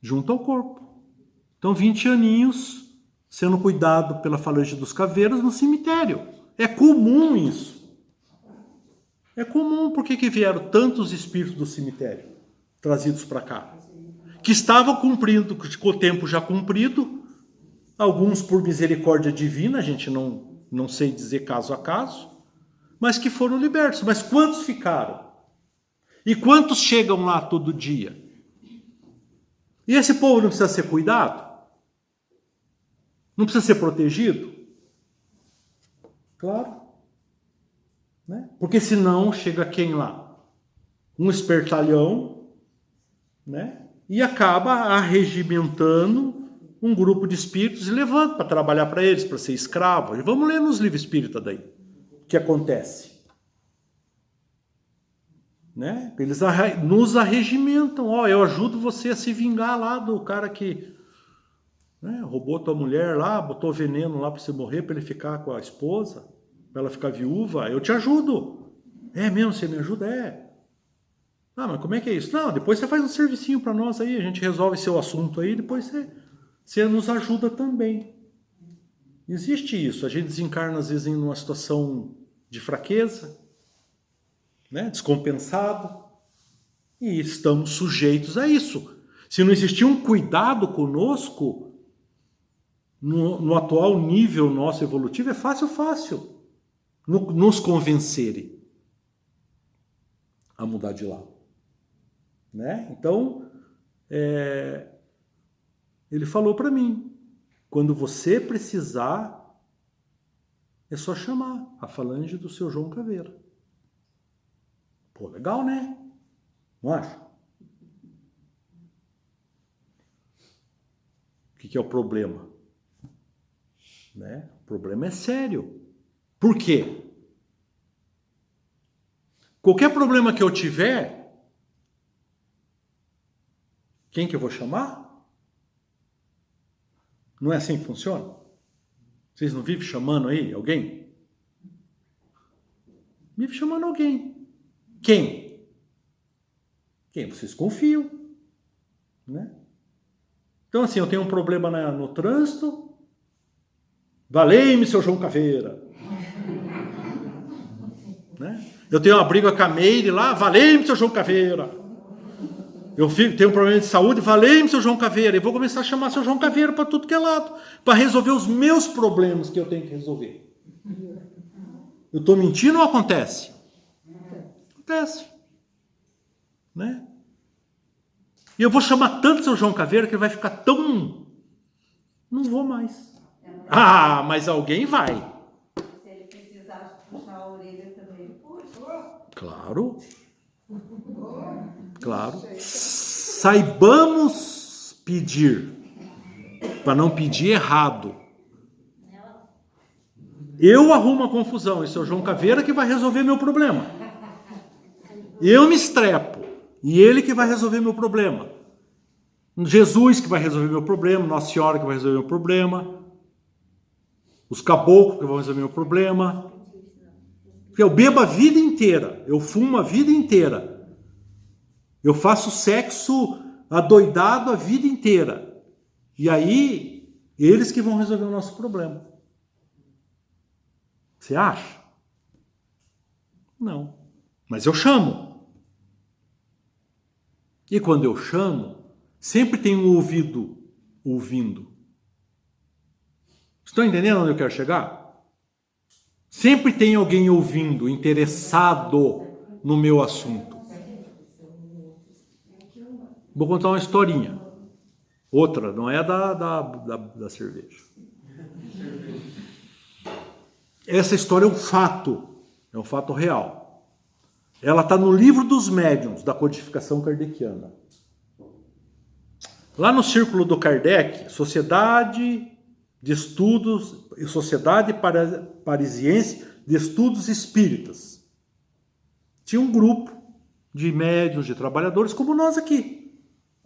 Junto ao corpo. Então 20 aninhos sendo cuidado pela falange dos caveiros no cemitério. É comum isso. É comum. Por que vieram tantos espíritos do cemitério trazidos para cá? Que estavam cumprindo, com o tempo já cumprido, alguns por misericórdia divina, a gente não sei dizer caso a caso, mas que foram libertos. Mas quantos ficaram? E quantos chegam lá todo dia? E esse povo não precisa ser cuidado? Não precisa ser protegido? Claro. Né? Porque senão chega quem lá? Um espertalhão, né? E acaba arregimentando um grupo de espíritos e levando para trabalhar para eles, para ser escravo. E vamos ler nos livros espíritas daí o que acontece. Né? Eles nos arregimentam. Eu ajudo você a se vingar lá do cara que, né, roubou tua mulher lá, botou veneno lá para você morrer, para ele ficar com a esposa, para ela ficar viúva. Eu te ajudo. É mesmo? Você me ajuda? É. Ah, mas como é que é isso? Não, depois você faz um servicinho para nós aí, a gente resolve seu assunto aí, depois você nos ajuda também. Existe isso, a gente desencarna às vezes em uma situação de fraqueza, né, descompensado, e estamos sujeitos a isso. Se não existir um cuidado conosco, no atual nível nosso evolutivo, é fácil nos convencerem a mudar de lá. Né? Então, ele falou para mim, quando você precisar, é só chamar a falange do seu João Caveira. Pô, legal, né? Não acha? O que é o problema? Né? O problema é sério. Por quê? Qualquer problema que eu tiver, quem que eu vou chamar? Não é assim que funciona? Vocês não vivem chamando aí alguém? Vive chamando alguém. Quem? Quem vocês confiam. Né? Então assim, eu tenho um problema no trânsito. Valei-me, seu João Caveira. Né? Eu tenho uma briga com a Meire lá. Valei-me, seu João Caveira. Eu tenho um problema de saúde, valei-me, seu João Caveira. E vou começar a chamar seu João Caveira para tudo que é lado, para resolver os meus problemas que eu tenho que resolver. Eu estou mentindo ou acontece? Acontece. Né? E eu vou chamar tanto seu João Caveira que ele vai ficar tão... Não vou mais. Ah, mas alguém vai. Se ele precisar puxar a orelha também, puxa. Claro. Claro. Saibamos pedir, para não pedir errado. Eu arrumo a confusão, esse é o João Caveira que vai resolver meu problema. Eu me estrepo, e ele que vai resolver meu problema. Jesus que vai resolver meu problema, Nossa Senhora que vai resolver meu problema, os caboclos que vão resolver meu problema. Eu bebo a vida inteira, eu fumo a vida inteira. Eu faço sexo adoidado a vida inteira. E aí, eles que vão resolver o nosso problema. Você acha? Não. Mas eu chamo. E quando eu chamo, sempre tem um ouvido ouvindo. Estão entendendo onde eu quero chegar? Sempre tem alguém ouvindo, interessado no meu assunto. Vou contar uma historinha. Outra, não é da cerveja. Essa história é um fato real. Ela está no livro dos médiuns, da codificação kardeciana. Lá no círculo do Kardec, Sociedade Parisiense de Estudos Espíritas. Tinha um grupo de médiuns, de trabalhadores, como nós aqui,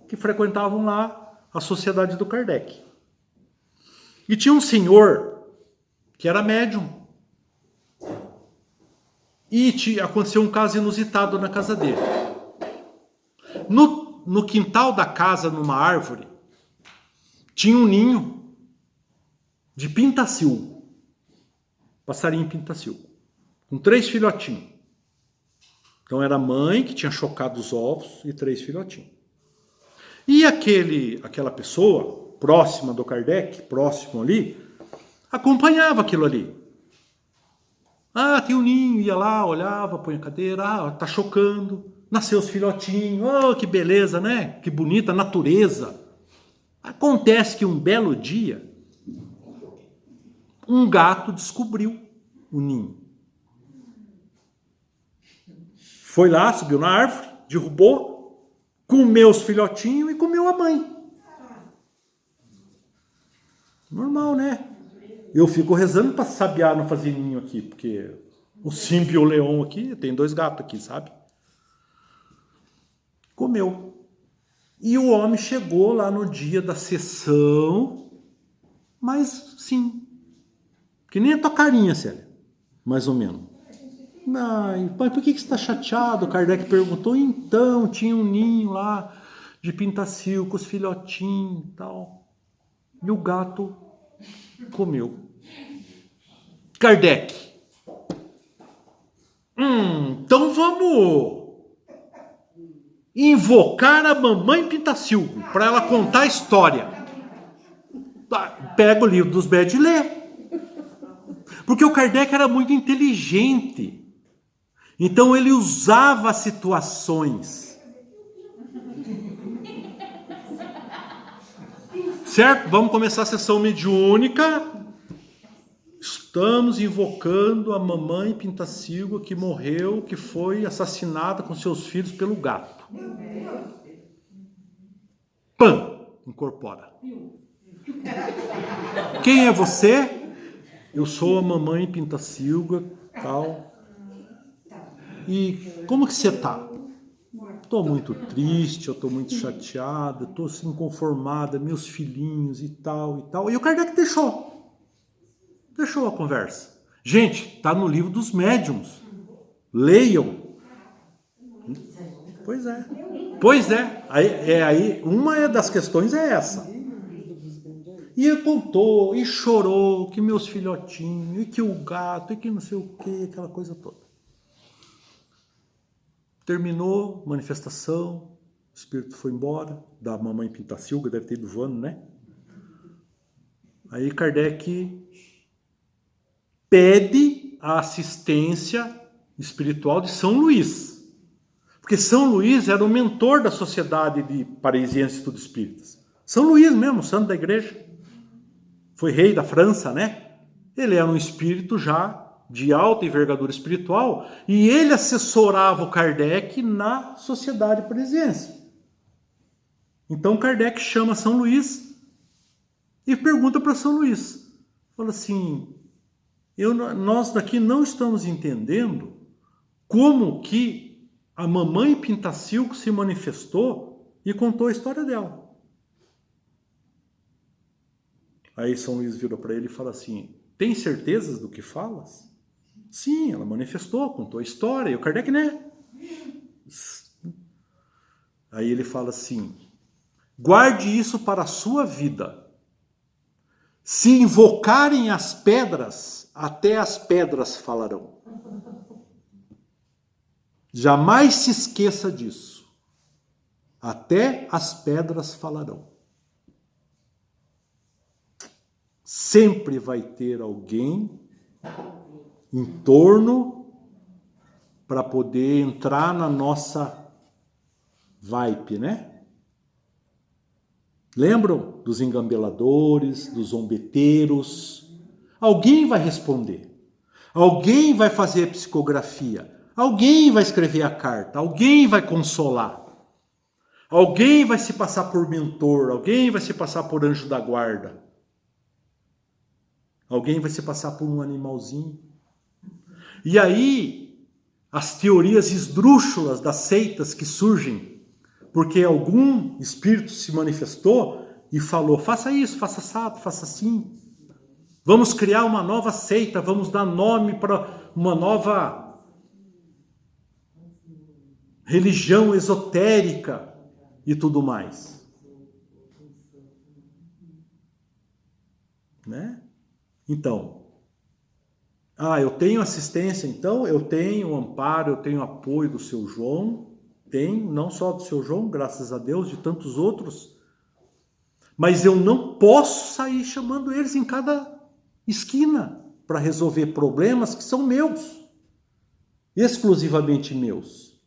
que frequentavam lá a Sociedade do Kardec. E tinha um senhor que era médium. E aconteceu um caso inusitado na casa dele. No quintal da casa, numa árvore, tinha um ninho de pintacilgo. Passarinho pintacilgo. Com 3 filhotinhos. Então era a mãe que tinha chocado os ovos e 3 filhotinhos. E aquela pessoa, próxima do Kardec, próximo ali, acompanhava aquilo ali. Ah, tem um ninho, ia lá, olhava, põe a cadeira, tá chocando, nasceu os filhotinhos, oh, que beleza, né? Que bonita natureza. Acontece que um belo dia, um gato descobriu o ninho. Foi lá, subiu na árvore, derrubou, comeu os filhotinhos e comeu a mãe. Normal, né? Eu fico rezando para sabiá não fazer ninho aqui, porque o Simba e o Leão aqui, tem 2 gatos aqui, sabe? Comeu. E o homem chegou lá no dia da sessão, mas sim, que nem a tua carinha, Célia, mais ou menos. Ai, pai, por que você está chateado? O Kardec perguntou. Então, tinha um ninho lá de pintacilgo com os filhotinhos e tal. E o gato comeu. Kardec. Então vamos invocar a mamãe Pintacilgo para ela contar a história. Pega o livro dos médios e lê. Porque o Kardec era muito inteligente. Então ele usava situações. Certo? Vamos começar a sessão mediúnica. Estamos invocando a mamãe Pintacilgo que morreu, que foi assassinada com seus filhos pelo gato. Pam! Incorpora. Quem é você? Eu sou a mamãe Pintacilgo, tal. E como que você tá? Estou muito triste, eu estou muito chateada, estou assim, inconformada, meus filhinhos e tal e tal. E o Kardec deixou a conversa. Gente, está no livro dos médiuns. Leiam. Pois é. Pois é. Aí uma das questões é essa. E ele contou, e chorou, que meus filhotinhos, e que o gato, e que não sei o que, aquela coisa toda. Terminou, manifestação, o espírito foi embora, da mamãe Pintacilgo, deve ter ido voando, né? Aí Kardec pede a assistência espiritual de São Luís. Porque São Luís era o mentor da Sociedade de Parisiense de Estudos Espíritas. São Luís mesmo, santo da igreja. Foi rei da França, né? Ele era um espírito já de alta envergadura espiritual e ele assessorava o Kardec na Sociedade Parisiense. Então Kardec chama São Luís e pergunta para São Luís. Fala assim, nós daqui não estamos entendendo como que a mamãe Pintacilgo se manifestou e contou a história dela. Aí São Luís vira para ele e fala assim, tem certezas do que falas? Sim, ela manifestou, contou a história, e o Kardec, né? Aí ele fala assim, guarde isso para a sua vida. Se invocarem as pedras, até as pedras falarão. Jamais se esqueça disso. Até as pedras falarão. Sempre vai ter alguém em torno para poder entrar na nossa vibe, né? Lembram dos engambeladores, dos zombeteiros? Alguém vai responder. Alguém vai fazer a psicografia. Alguém vai escrever a carta. Alguém vai consolar. Alguém vai se passar por mentor. Alguém vai se passar por anjo da guarda. Alguém vai se passar por um animalzinho. E aí, as teorias esdrúxulas das seitas que surgem, porque algum espírito se manifestou e falou, faça isso, faça assado, faça assim. Vamos criar uma nova seita, vamos dar nome para uma nova religião esotérica e tudo mais. Né? Então, eu tenho assistência, então eu tenho amparo, eu tenho apoio do seu João, tenho, não só do seu João, graças a Deus, de tantos outros, mas eu não posso sair chamando eles em cada esquina para resolver problemas que são meus, exclusivamente meus.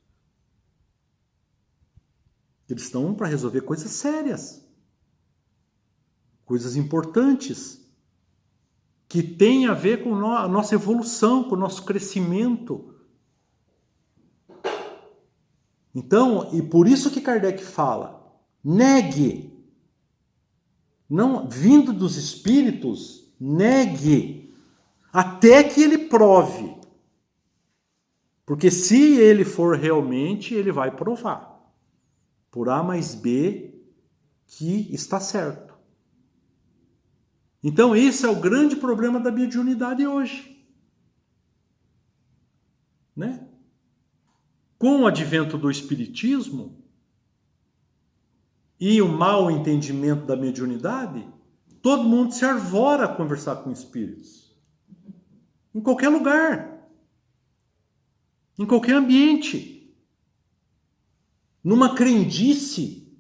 Eles estão para resolver coisas sérias, coisas importantes, que têm a ver com a nossa evolução, com o nosso crescimento. Então, e por isso que Kardec fala, negue. Não, vindo dos espíritos, negue. Até que ele prove. Porque se ele for realmente, ele vai provar. Por A mais B, que está certo. Então, esse é o grande problema da mediunidade hoje. Né? Com o advento do espiritismo e o mau entendimento da mediunidade, todo mundo se arvora a conversar com espíritos. Em qualquer lugar. Em qualquer ambiente. Numa crendice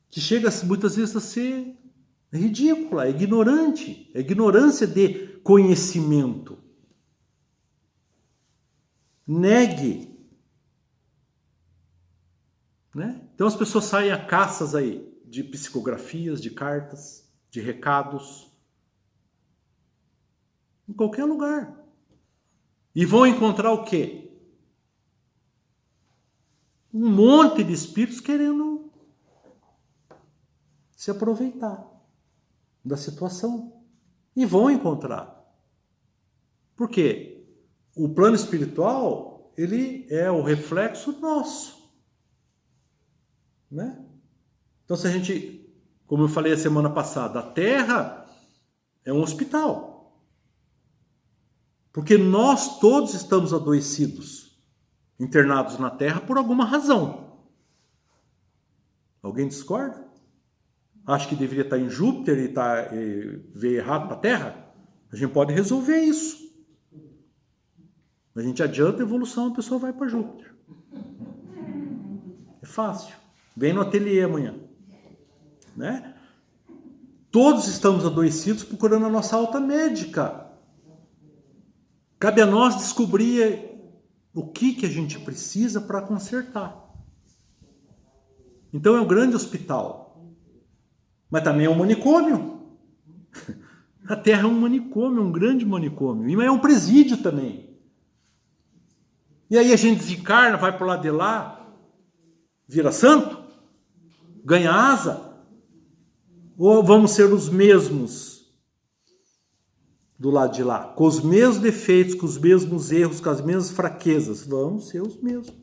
que chega muitas vezes a ser ridícula, é ignorante, é ignorância de conhecimento. Negue. Né? Então as pessoas saem a caças aí de psicografias, de cartas, de recados, em qualquer lugar. E vão encontrar o quê? Um monte de espíritos querendo se aproveitar da situação. E vão encontrar. Por quê? O plano espiritual, ele é o reflexo nosso. Né? Então, se a gente, como eu falei a semana passada, a Terra é um hospital. Porque nós todos estamos adoecidos, internados na Terra por alguma razão. Alguém discorda? Acha que deveria estar em Júpiter e veio errado para a Terra? A gente pode resolver isso. A gente adianta a evolução, a pessoa vai para Júpiter. É fácil. Vem no ateliê amanhã. Né? Todos estamos adoecidos procurando a nossa alta médica. Cabe a nós descobrir o que a gente precisa para consertar. Então é um grande hospital. Mas também é um manicômio. A Terra é um manicômio, um grande manicômio. E é um presídio também. E aí a gente desencarna, vai para o lado de lá, vira santo, ganha asa. Ou vamos ser os mesmos do lado de lá, com os mesmos defeitos, com os mesmos erros, com as mesmas fraquezas. Vamos ser os mesmos.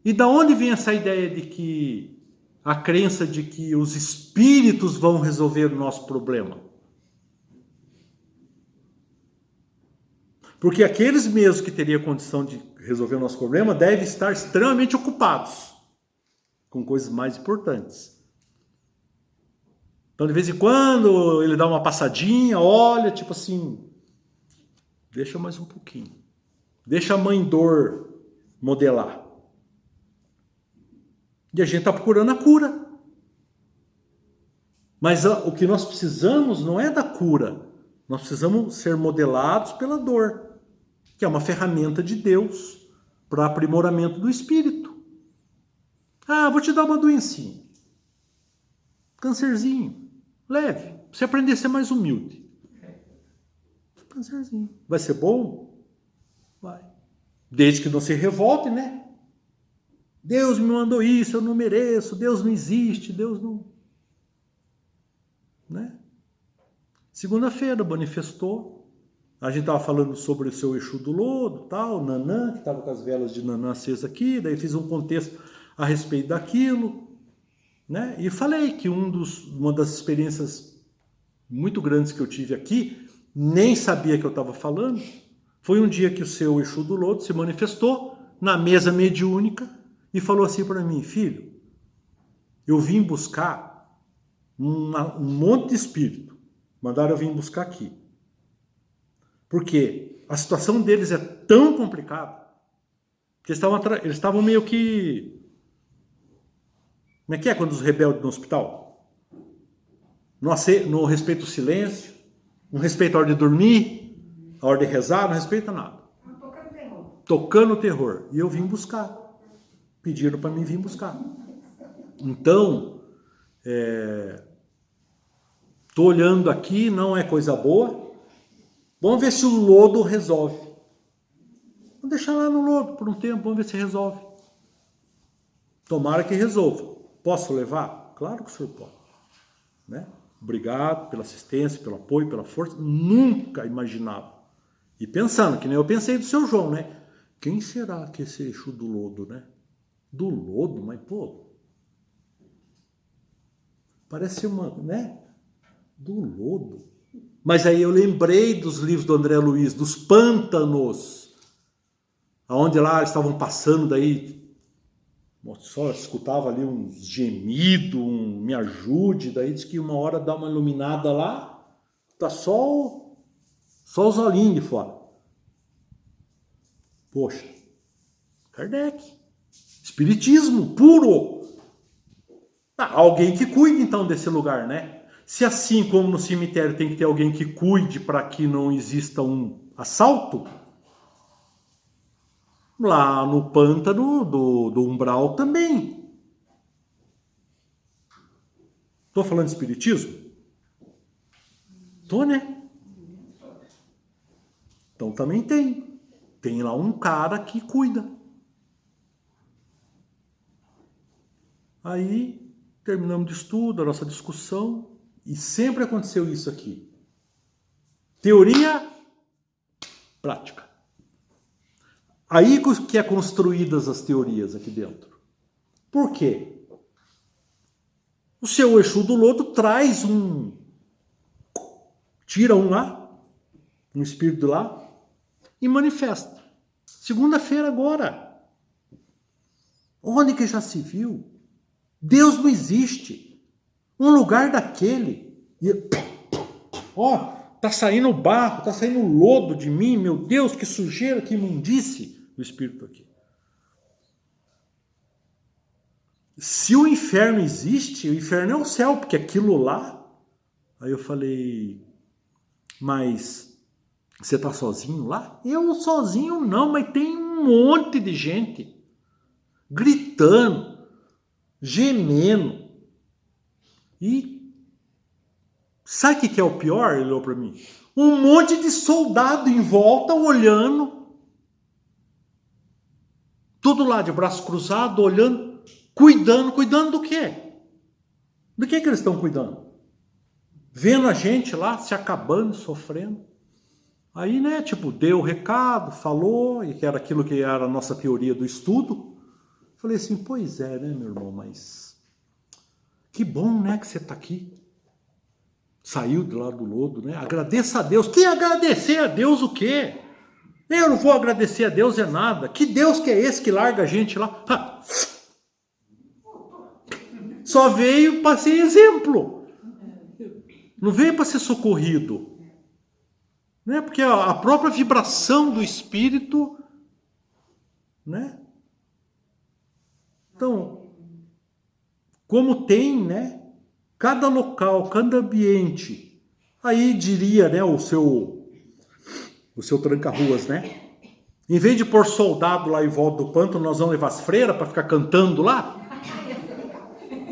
E da onde vem essa ideia de que a crença de que os espíritos vão resolver o nosso problema? Porque aqueles mesmos que teriam condição de resolver o nosso problema devem estar extremamente ocupados com coisas mais importantes. Então, de vez em quando, ele dá uma passadinha, olha, tipo assim, deixa mais um pouquinho. Deixa a mãe dor modelar. E a gente está procurando a cura. Mas o que nós precisamos não é da cura. Nós precisamos ser modelados pela dor, que é uma ferramenta de Deus para aprimoramento do espírito. Vou te dar uma doencinha. Câncerzinho, leve. Pra você aprender a ser mais humilde. Câncerzinho. Vai ser bom? Vai. Desde que não se revolte, né? Deus me mandou isso, eu não mereço, Deus não existe, Deus não... Né? Segunda-feira manifestou. A gente estava falando sobre o seu Exu do Lodo, tal, Nanã, que estava com as velas de Nanã acesa aqui, daí fiz um contexto a respeito daquilo, né? E falei que uma das experiências muito grandes que eu tive aqui, nem sabia que eu estava falando, foi um dia que o seu Exu do Lodo se manifestou na mesa mediúnica e falou assim para mim: filho, eu vim buscar um monte de espírito, mandaram eu vir buscar aqui. Porque a situação deles é tão complicada que eles estavam meio que... Como é que é quando os rebeldes no hospital? Não respeita o silêncio, não respeita a hora de dormir, a hora de rezar, não respeita nada. Tocando terror. E eu vim buscar. Pediram para mim vir buscar. Então, tô olhando aqui, não é coisa boa. Vamos ver se o lodo resolve. Vamos deixar lá no lodo por um tempo, vamos ver se resolve. Tomara que resolva. Posso levar? Claro que o senhor pode. Né? Obrigado pela assistência, pelo apoio, pela força. Nunca imaginava. E pensando, que nem eu pensei do seu João, né? Quem será que esse Exu do Lodo, né? Do lodo? Mas, pô... Parece uma, né? Do lodo. Mas aí eu lembrei dos livros do André Luiz, dos pântanos, aonde lá eles estavam passando, daí só escutava ali uns gemidos, me ajude, daí diz que uma hora dá uma iluminada lá, tá só os olhinhos de fora. Poxa, Kardec, espiritismo puro. Alguém que cuide então desse lugar, né? Se assim como no cemitério tem que ter alguém que cuide para que não exista um assalto, lá no pântano do umbral também. Estou falando de espiritismo? Estou, né? Então também tem. Tem lá um cara que cuida. Aí terminamos de estudo, a nossa discussão. E sempre aconteceu isso aqui. Teoria, prática. Aí que é construídas as teorias aqui dentro. Por quê? O seu Exu do Lodo traz tira um lá, um espírito lá, e manifesta. Segunda-feira agora. Onde que já se viu? Deus não existe. Um lugar daquele. Tá saindo barro, tá saindo lodo de mim, meu Deus, que sujeira, que imundice o espírito aqui. Se o inferno existe, o inferno é o céu, porque aquilo lá... Aí eu falei, mas você tá sozinho lá? Eu sozinho não, mas tem um monte de gente gritando, gemendo. E sabe o que é o pior? Ele olhou para mim. Um monte de soldado em volta, olhando. Tudo lá de braço cruzado, olhando, cuidando. Cuidando do quê? Do que eles estão cuidando? Vendo a gente lá se acabando, sofrendo. Aí, né, tipo, deu o recado, falou, e que era aquilo que era a nossa teoria do estudo. Falei assim, pois é, né, meu irmão, mas... Que bom, né, que você está aqui. Saiu de lá do lodo, né? Agradeça a Deus. Que agradecer a Deus o quê? Eu não vou agradecer a Deus é nada. Que Deus que é esse que larga a gente lá? Só veio para ser exemplo. Não veio para ser socorrido. Né? Porque a própria vibração do espírito, né? Então, como tem, né? Cada local, cada ambiente, aí diria, né, o seu tranca-ruas, né? Em vez de pôr soldado lá em volta do pântano, nós vamos levar as freiras para ficar cantando lá?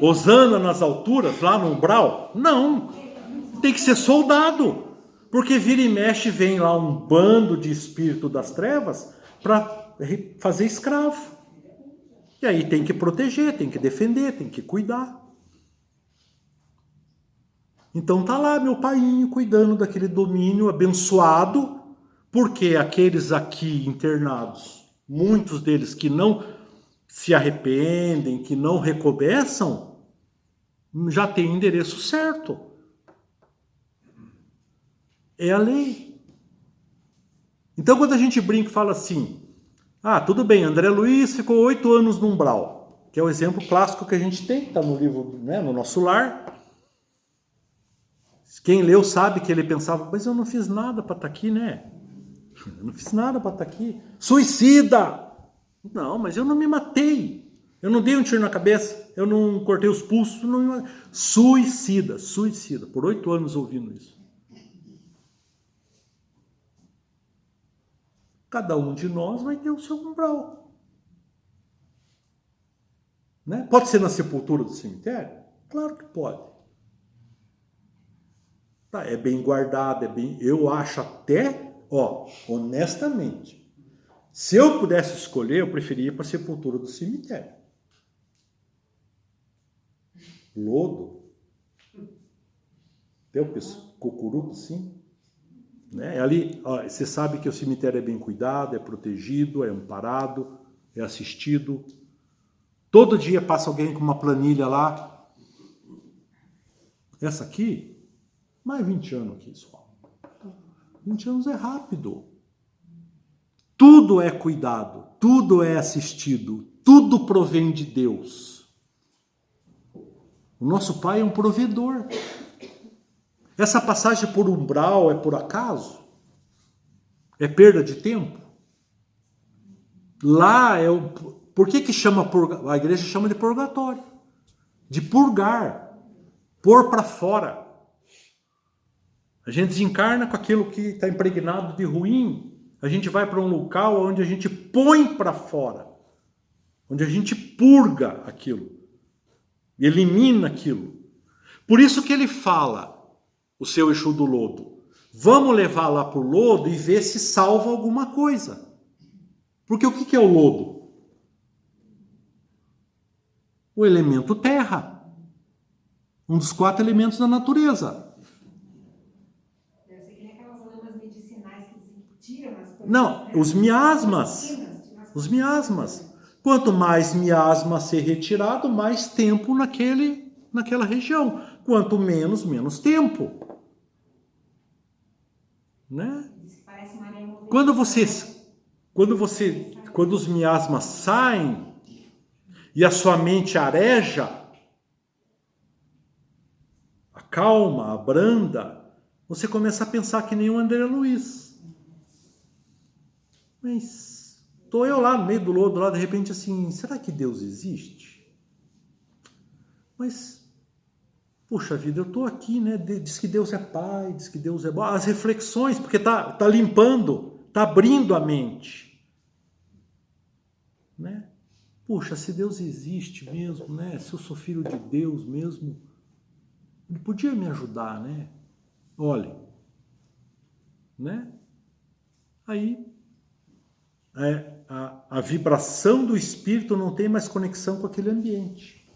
hosana nas alturas, lá no umbral? Não, tem que ser soldado. Porque vira e mexe vem lá um bando de espírito das trevas para fazer escravo. E aí tem que proteger, tem que defender, tem que cuidar. Então tá lá meu painho cuidando daquele domínio abençoado, porque aqueles aqui internados, muitos deles que não se arrependem, que não recomeçam, já tem endereço certo. É a lei. Então quando a gente brinca e fala assim, tudo bem, André Luiz ficou 8 anos no umbral, que é o exemplo clássico que a gente tem, que está no livro, né, no nosso lar. Quem leu sabe que ele pensava, mas eu não fiz nada para estar aqui, né? Eu não fiz nada para estar aqui. Suicida! Não, mas eu não me matei. Eu não dei um tiro na cabeça, eu não cortei os pulsos. Não... Suicida, suicida. Por 8 anos ouvindo isso. Cada um de nós vai ter o seu umbral. Né? Pode ser na sepultura do cemitério? Claro que pode. Tá, é bem guardado, é bem... Eu acho até, honestamente, se eu pudesse escolher, eu preferia ir para a sepultura do cemitério. Lodo. Tem o cocuruto, sim. Né? Ali, você sabe que o cemitério é bem cuidado, é protegido, é amparado, é assistido. Todo dia passa alguém com uma planilha lá. Essa aqui, mais 20 anos aqui só. 20 anos é rápido. Tudo é cuidado, tudo é assistido, tudo provém de Deus. O nosso Pai é um provedor. Essa passagem por umbral é por acaso? É perda de tempo? Lá é o... Por que chama a igreja chama de purgatório? De purgar, pôr para fora. A gente desencarna com aquilo que está impregnado de ruim, a gente vai para um local onde a gente põe para fora, onde a gente purga aquilo, elimina aquilo. Por isso que ele fala, o seu Exu do lodo, vamos levar lá para o lodo e ver se salva alguma coisa. Porque o que é o lodo? O elemento terra. Um dos 4 elementos da natureza. Deve ser que nem aquelas lamas medicinais que dizem que tiram as coisas. Não, né? os miasmas. Os miasmas. Quanto mais miasma ser retirado, mais tempo naquela região. Quanto menos, menos tempo. Né? Parece uma areia movente. Quando os miasmas saem e a sua mente areja, acalma, abranda, você começa a pensar que nem o André Luiz. Mas estou eu lá no meio do lodo, lá de repente assim, será que Deus existe? Mas, puxa vida, eu estou aqui, né? Diz que Deus é Pai, diz que Deus é bom. As reflexões, porque tá limpando, tá abrindo a mente. Né? Puxa, se Deus existe mesmo, né? Se eu sou filho de Deus mesmo, ele podia me ajudar, né? Olha, né? Aí a vibração do espírito não tem mais conexão com aquele ambiente.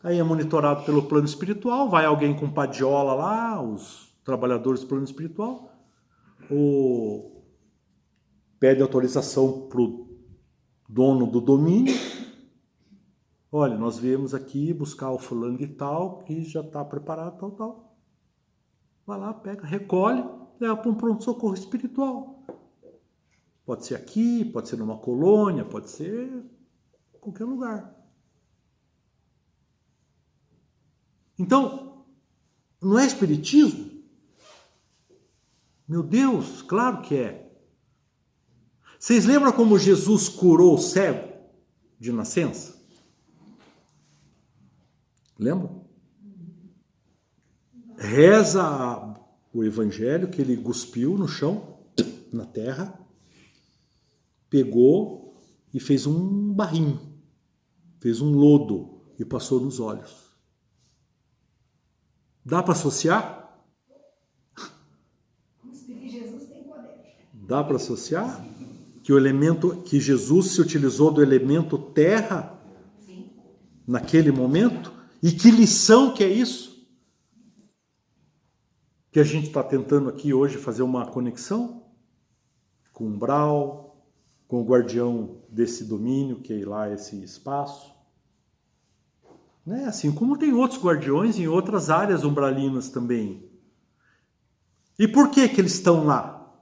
Aí é monitorado pelo plano espiritual, vai alguém com padiola lá, os trabalhadores do plano espiritual, pede autorização para o dono do domínio. Olha, nós viemos aqui buscar o fulano de tal, que já está preparado, tal. Vai lá, pega, recolhe, leva para um pronto-socorro espiritual. Pode ser aqui, pode ser numa colônia, pode ser em qualquer lugar. Então, não é espiritismo? Meu Deus, claro que é. Vocês lembram como Jesus curou o cego de nascença? Lembram? Reza o evangelho que ele cuspiu no chão, na terra, pegou e fez um barrinho, fez um lodo e passou nos olhos. Dá para associar? O Espírito de Jesus tem poder. Dá para associar? Que o elemento, que Jesus se utilizou do elemento terra naquele momento? E que lição que é isso? Que a gente está tentando aqui hoje fazer uma conexão com o umbral, com o guardião desse domínio, que é lá esse espaço. Né? Assim como tem outros guardiões em outras áreas umbralinas também. E por que que eles estão lá?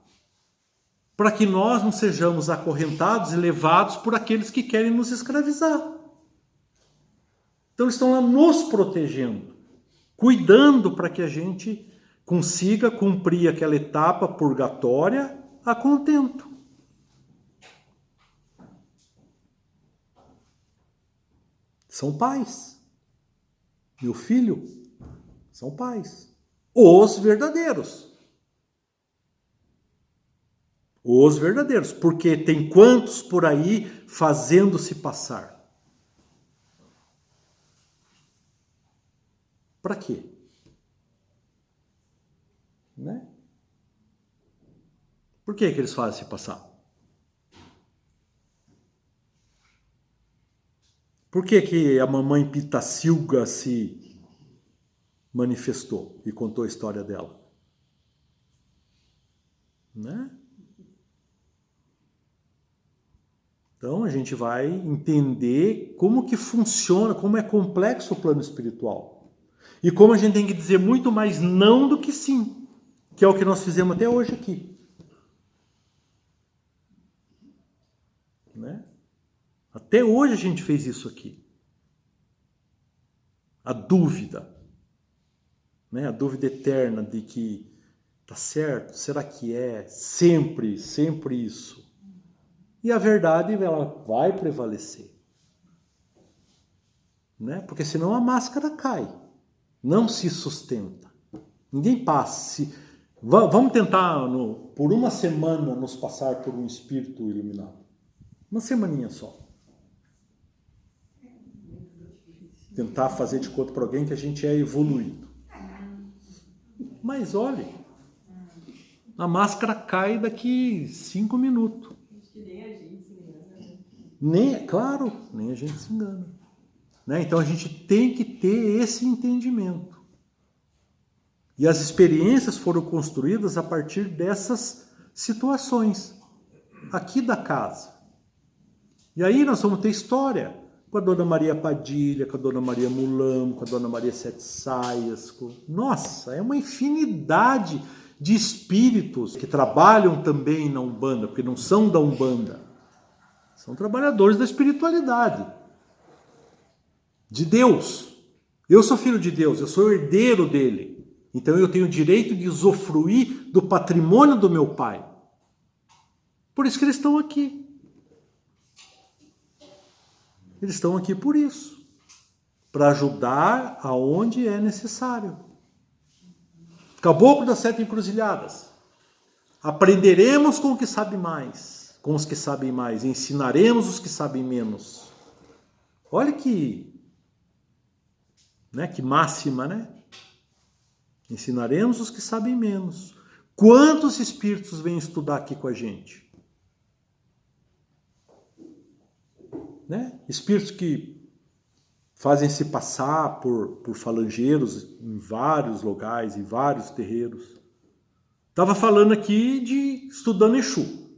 Para que nós não sejamos acorrentados e levados por aqueles que querem nos escravizar. Então eles estão lá nos protegendo, cuidando para que a gente consiga cumprir aquela etapa purgatória a contento. São pais. Meu filho, são pais. Os verdadeiros. Os verdadeiros. Porque tem quantos por aí fazendo-se passar? Para quê? Né? Por que que eles fazem se passar? Por que que a mamãe Pitacilga se manifestou e contou a história dela? Né? Então a gente vai entender como que funciona, como é complexo o plano espiritual. E como a gente tem que dizer muito mais não do que sim, que é o que nós fizemos até hoje aqui. Né? Até hoje a gente fez isso aqui. A dúvida, né? A dúvida eterna de que tá certo, será que é? Sempre isso. E a verdade, ela vai prevalecer. Né? Porque senão a máscara cai, não se sustenta. Ninguém passa. Vamos tentar, por uma semana, nos passar por um espírito iluminado. Uma semaninha só. Tentar fazer de conta para alguém que a gente é evoluído. Mas olhe, a máscara cai daqui 5 minutos. Nem a gente se engana. Nem a gente se engana. Né? Então a gente tem que ter esse entendimento. E as experiências foram construídas a partir dessas situações, aqui da casa. E aí nós vamos ter história com a Dona Maria Padilha, com a Dona Maria Mulamo, com a Dona Maria Sete Saias. Nossa, é uma infinidade de espíritos que trabalham também na Umbanda, porque não são da Umbanda. São trabalhadores da espiritualidade, de Deus. Eu sou filho de Deus, eu sou herdeiro dele. Então eu tenho o direito de usufruir do patrimônio do meu pai. Por isso que eles estão aqui. Eles estão aqui por isso. Para ajudar aonde é necessário. Caboclo das 7 encruzilhadas. Aprenderemos com o que sabe mais, com os que sabem mais. Ensinaremos os que sabem menos. Olha que máxima, né? Ensinaremos os que sabem menos. Quantos espíritos vêm estudar aqui com a gente? Né? Espíritos que fazem se passar por falangeiros em vários locais, em vários terreiros. Estava falando aqui de estudando Exu.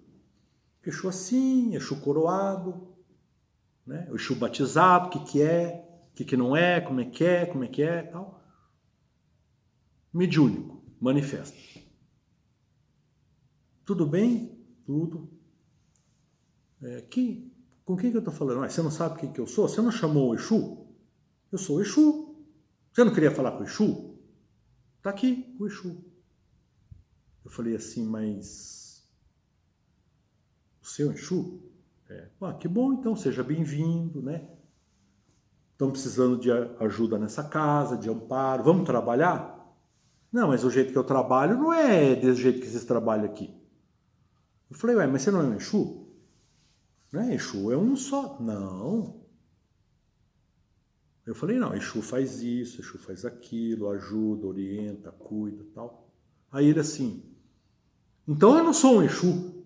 Exu assim, Exu coroado, né? Exu batizado, o que é, o que não é, como é que é, tal. Mediúnico, manifesta. Tudo bem? Tudo. Com quem que eu estou falando? Você não sabe quem que eu sou? Você não chamou o Exu? Eu sou o Exu. Você não queria falar com o Exu? Está aqui o Exu. Eu falei assim, mas o seu Exu? Que bom, então, seja bem-vindo, né? Estão precisando de ajuda nessa casa, de amparo. Vamos trabalhar? Não, mas o jeito que eu trabalho não é desse jeito que vocês trabalham aqui. Eu falei, mas você não é um Exu? Não é Exu, é um só. Não. Eu falei, não, Exu faz isso, Exu faz aquilo, ajuda, orienta, cuida, tal. Aí ele assim, então eu não sou um Exu.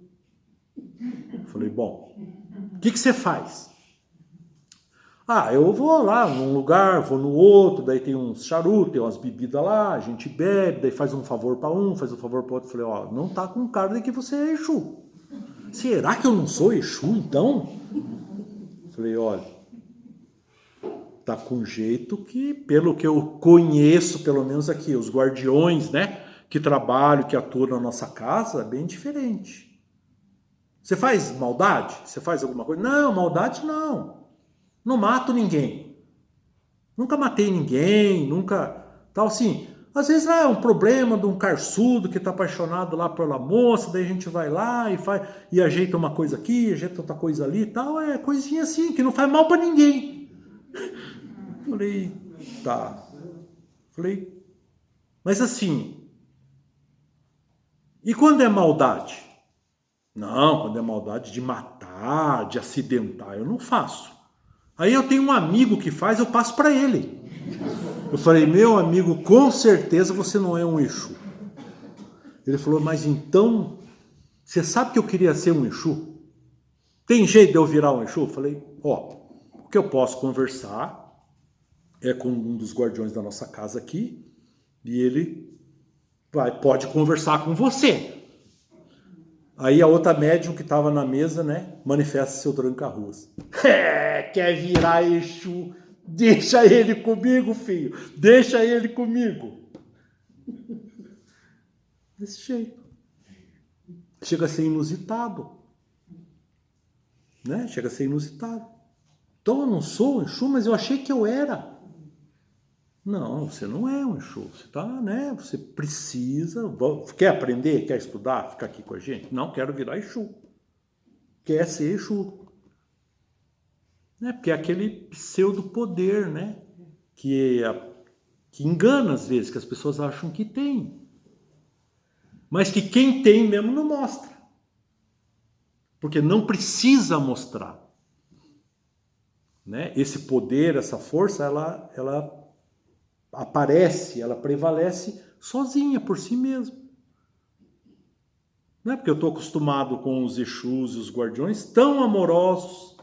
Eu falei, bom, o que você faz? Ah, eu vou lá num lugar, vou no outro, daí tem uns charutos, tem umas bebidas lá, a gente bebe, daí faz um favor para um, faz um favor para outro. Eu falei, ó, não tá com cara de que você é Exu. Será que eu não sou Exu, então? Eu falei, olha, tá com jeito que, pelo que eu conheço, pelo menos aqui, os guardiões, né, que trabalham, que atuam na nossa casa, é bem diferente. Você faz maldade? Você faz alguma coisa? Não, maldade não. Não mato ninguém. Nunca matei ninguém, nunca... Tal assim, às vezes é um problema de um carçudo que está apaixonado lá pela moça, daí a gente vai lá e faz e ajeita uma coisa aqui, ajeita outra coisa ali e tal. É coisinha assim, que não faz mal para ninguém. Falei, tá. Falei, mas assim, e quando é maldade? Não, quando é maldade de matar, de acidentar, eu não faço. Aí eu tenho um amigo que faz, eu passo para ele. Eu falei, meu amigo, com certeza você não é um Exu. Ele falou, mas então, você sabe que eu queria ser um Exu? Tem jeito de eu virar um Exu? Eu falei, ó, o que eu posso conversar é com um dos guardiões da nossa casa aqui, e ele pode conversar com você. Aí a outra médium que estava na mesa, né, manifesta seu tranca-ruas. Quer virar Exu? Deixa ele comigo, filho. Deixa ele comigo. Desse jeito. Chega a ser inusitado. Né? Chega a ser inusitado. Então eu não sou um Exu, mas eu achei que eu era. Não, você não é um Exu. Você tá, né? Você precisa. Quer aprender? Quer estudar? Ficar aqui com a gente? Não, quero virar Exu. Quer ser Exu. Né? Porque é aquele pseudo-poder, né? Que engana às vezes, que as pessoas acham que tem. Mas que quem tem mesmo não mostra. Porque não precisa mostrar. Né? Esse poder, essa força, ela aparece, ela prevalece sozinha, por si mesma. Não é porque eu estou acostumado com os Exus e os guardiões tão amorosos.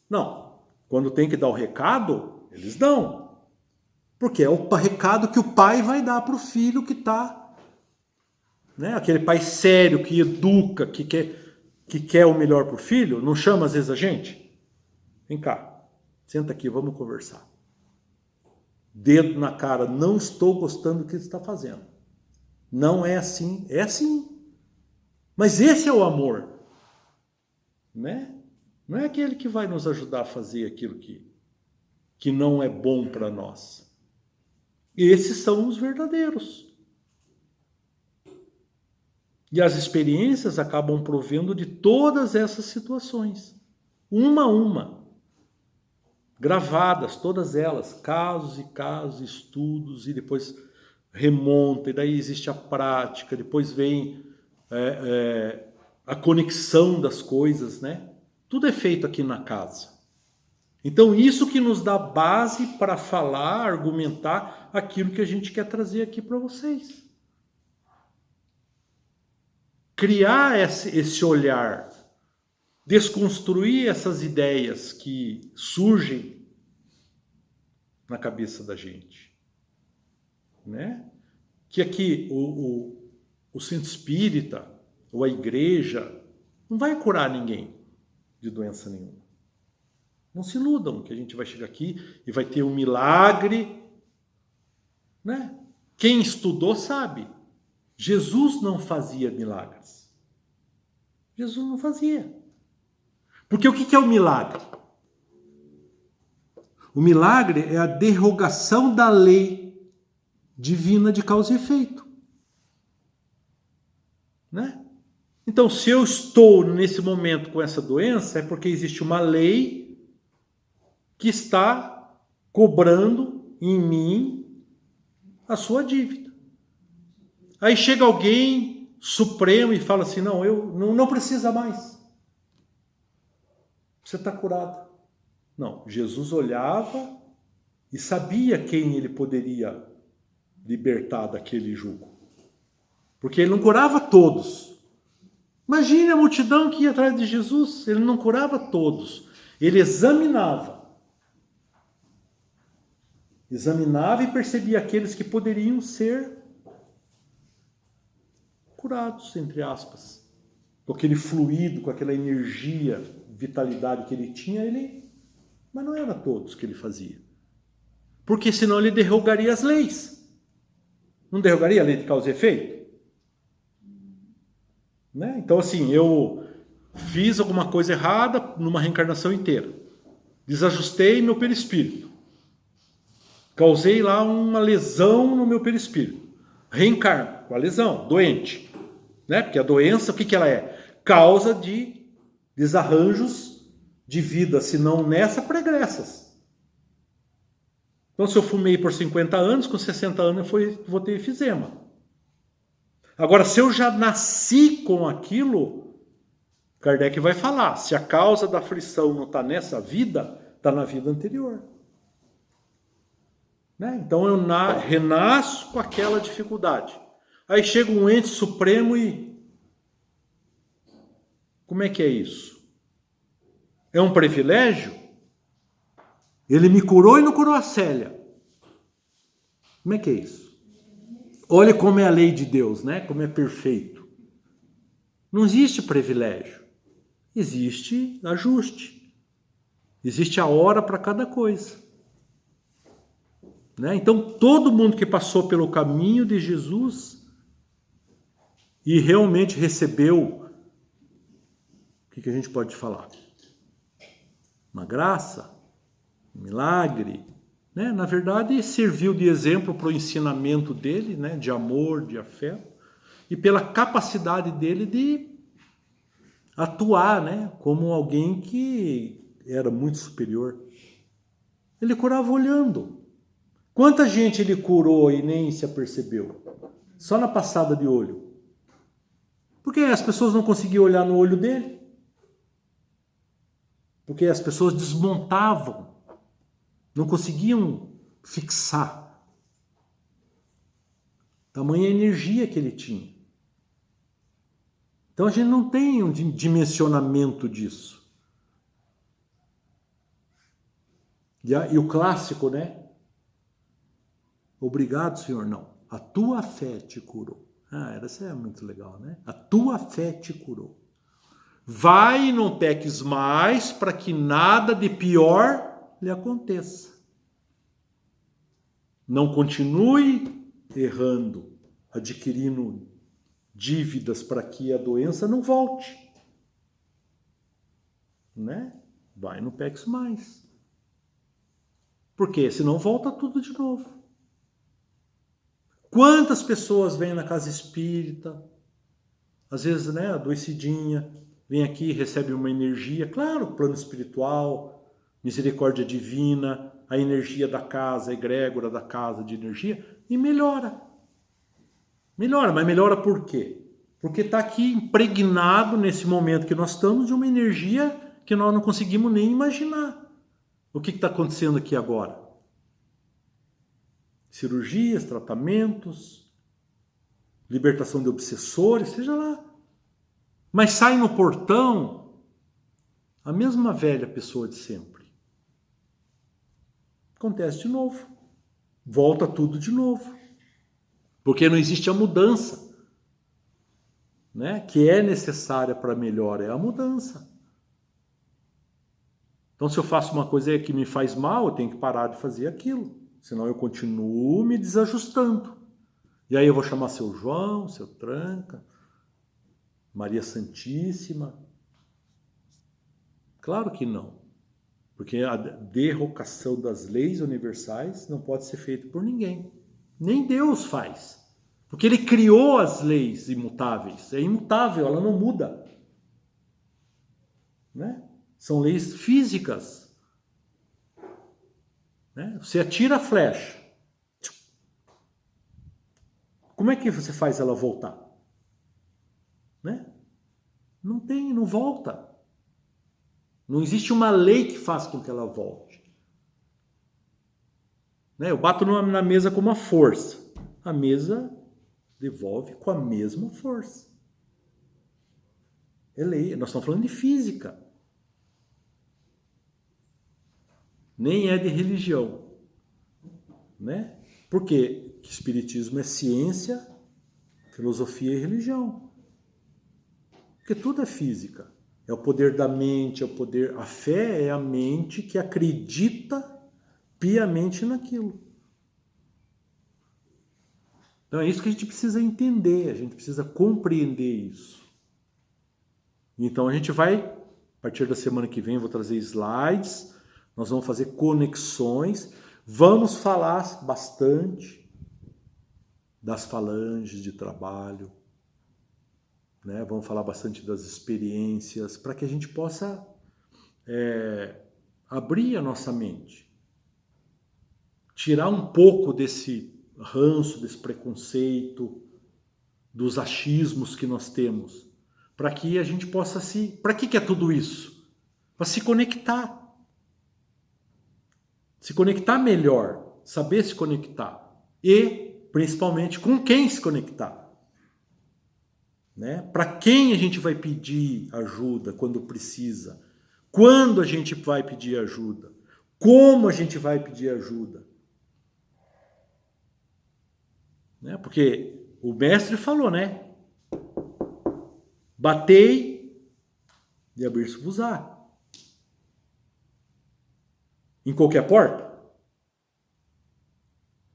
Não. Quando tem que dar o recado, eles dão. Porque é o recado que o pai vai dar para o filho que está... Né? Aquele pai sério, que educa, que quer o melhor para o filho, não chama às vezes a gente? Vem cá, senta aqui, vamos conversar. Dedo na cara, não estou gostando do que você está fazendo. Não é assim, é assim. Mas esse é o amor. Né? Não é aquele que vai nos ajudar a fazer aquilo que não é bom para nós. Esses são os verdadeiros. E as experiências acabam provendo de todas essas situações. Uma a uma. Gravadas, todas elas. Casos e casos, estudos, e depois remonta, e daí existe a prática, depois vem a conexão das coisas, né? Tudo é feito aqui na casa. Então isso que nos dá base para falar, argumentar aquilo que a gente quer trazer aqui para vocês. Criar esse olhar, desconstruir essas ideias que surgem na cabeça da gente. Né? Que aqui o centro espírita ou a igreja não vai curar ninguém de doença nenhuma. Não se iludam que a gente vai chegar aqui e vai ter um milagre. Né? Quem estudou sabe. Jesus não fazia milagres. Jesus não fazia. Porque o que é o milagre? O milagre é a derrogação da lei divina de causa e efeito. Né? Então, se eu estou nesse momento com essa doença, é porque existe uma lei que está cobrando em mim a sua dívida. Aí chega alguém supremo e fala assim, não, eu não precisa mais. Você está curado. Não, Jesus olhava e sabia quem ele poderia libertar daquele jugo. Porque ele não curava todos. Imagine a multidão que ia atrás de Jesus, ele não curava todos. Ele examinava e percebia aqueles que poderiam ser curados, entre aspas. Com aquele fluido, com aquela energia, vitalidade que ele tinha, mas não era todos que ele fazia. Porque senão ele derrogaria as leis. Não derrogaria a lei de causa e efeito? Né? Então, assim, eu fiz alguma coisa errada numa reencarnação inteira. Desajustei meu perispírito. Causei lá uma lesão no meu perispírito. Reencarno com a lesão, doente. Né? Porque a doença, o que ela é? Causa de desarranjos de vida, se não nessa, pregressas. Então, se eu fumei por 50 anos, com 60 anos eu vou ter efizema. Agora, se eu já nasci com aquilo, Kardec vai falar, se a causa da aflição não está nessa vida, está na vida anterior. Né? Então, eu renasço com aquela dificuldade. Aí chega um ente supremo e... Como é que é isso? É um privilégio? Ele me curou e não curou a Célia. Como é que é isso? Olha como é a lei de Deus, né? Como é perfeito. Não existe privilégio. Existe ajuste. Existe a hora para cada coisa. Né? Então, todo mundo que passou pelo caminho de Jesus e realmente recebeu, o que a gente pode falar? Uma graça, um milagre, né? Na verdade, serviu de exemplo para o ensinamento dele, né? De amor, de afeto, e pela capacidade dele de atuar, né? Como alguém que era muito superior. Ele curava olhando. Quanta gente ele curou e nem se apercebeu? Só na passada de olho. Porque as pessoas não conseguiam olhar no olho dele. Porque as pessoas desmontavam. Não conseguiam fixar. Tamanha energia que ele tinha. Então a gente não tem um dimensionamento disso. E o clássico, né? Obrigado, Senhor. Não. A tua fé te curou. Essa é muito legal, né? A tua fé te curou. Vai e não peques mais para que nada de pior lhe aconteça. Não continue errando, adquirindo dívidas para que a doença não volte. Né? Vai e não peques mais. Por quê? Senão volta tudo de novo. Quantas pessoas vêm na casa espírita, às vezes, né, adoecidinha, vem aqui, recebe uma energia, claro, plano espiritual, misericórdia divina, a energia da casa, a egrégora da casa de energia, e melhora. Melhora, mas melhora por quê? Porque está aqui impregnado nesse momento que nós estamos de uma energia que nós não conseguimos nem imaginar. O que está acontecendo aqui agora? Cirurgias, tratamentos, libertação de obsessores, seja lá. Mas sai no portão a mesma velha pessoa de sempre. Acontece de novo. Volta tudo de novo. Porque não existe a mudança, né? Que é necessária para melhor, é a mudança. Então, se eu faço uma coisa que me faz mal, eu tenho que parar de fazer aquilo. Senão eu continuo me desajustando. E aí eu vou chamar seu João, seu Tranca, Maria Santíssima. Claro que não. Porque a derrocação das leis universais não pode ser feita por ninguém. Nem Deus faz. Porque ele criou as leis imutáveis. É imutável, ela não muda. Né? São leis físicas. Né? Você atira a flecha. Como é que você faz ela voltar? Né? Não tem, não volta. Não existe uma lei que faça com que ela volte. né? Eu bato na mesa com uma força. A mesa devolve com a mesma força. É lei. Nós estamos falando de física. Nem é de religião, né? Porque espiritismo é ciência, filosofia e religião. Porque tudo é física. É o poder da mente, é o poder... A fé é a mente que acredita piamente naquilo. Então é isso que a gente precisa entender, a gente precisa compreender isso. Então a gente vai, a partir da semana que vem, eu vou trazer slides, nós vamos fazer conexões, vamos falar bastante das falanges de trabalho, né? Vamos falar bastante das experiências, para que a gente possa abrir a nossa mente, tirar um pouco desse ranço, desse preconceito, dos achismos que nós temos, para que a gente possa se... Para que é tudo isso? Para se conectar. Se conectar melhor, saber se conectar. E, principalmente, com quem se conectar. Né? Para quem a gente vai pedir ajuda quando precisa? Quando a gente vai pedir ajuda? Como a gente vai pedir ajuda? Né? Porque o mestre falou, né? Batei e abrir-se-vos-á. Em qualquer porta?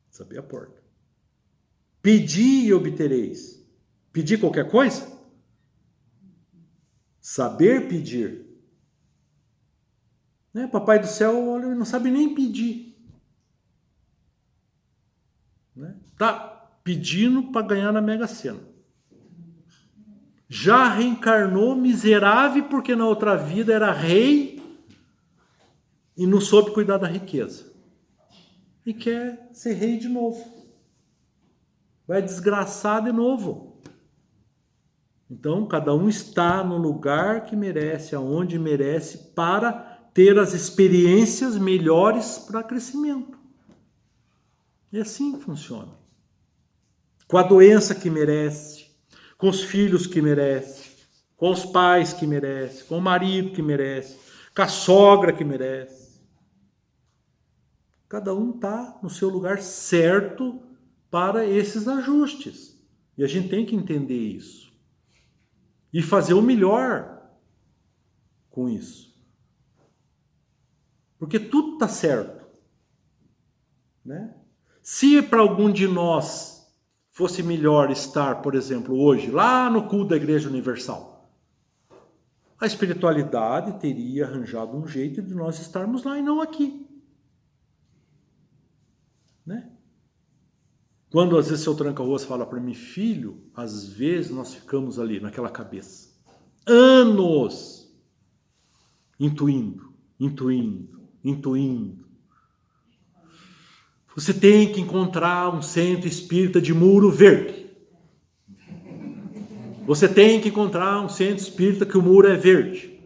Saber a porta. Pedi e obtereis. Pedir qualquer coisa? Saber pedir. Né? Papai do céu, olha, não sabe nem pedir. Né? Tá pedindo para ganhar na Mega Sena. Já reencarnou miserável porque na outra vida era rei e não soube cuidar da riqueza. E quer ser rei de novo. Vai desgraçar de novo. Então, cada um está no lugar que merece, aonde merece, para ter as experiências melhores para crescimento. É assim que funciona. Com a doença que merece, com os filhos que merece, com os pais que merece, com o marido que merece, com a sogra que merece. Cada um está no seu lugar certo para esses ajustes. E a gente tem que entender isso. E fazer o melhor com isso. Porque tudo está certo. Né? Se para algum de nós fosse melhor estar, por exemplo, hoje, lá no culto da Igreja Universal, a espiritualidade teria arranjado um jeito de nós estarmos lá e não aqui. Né? Quando às vezes seu tranca-ruas fala para mim, filho, às vezes nós ficamos ali naquela cabeça, anos, intuindo. Você tem que encontrar um centro espírita de Muro Verde. Você tem que encontrar um centro espírita que o muro é verde.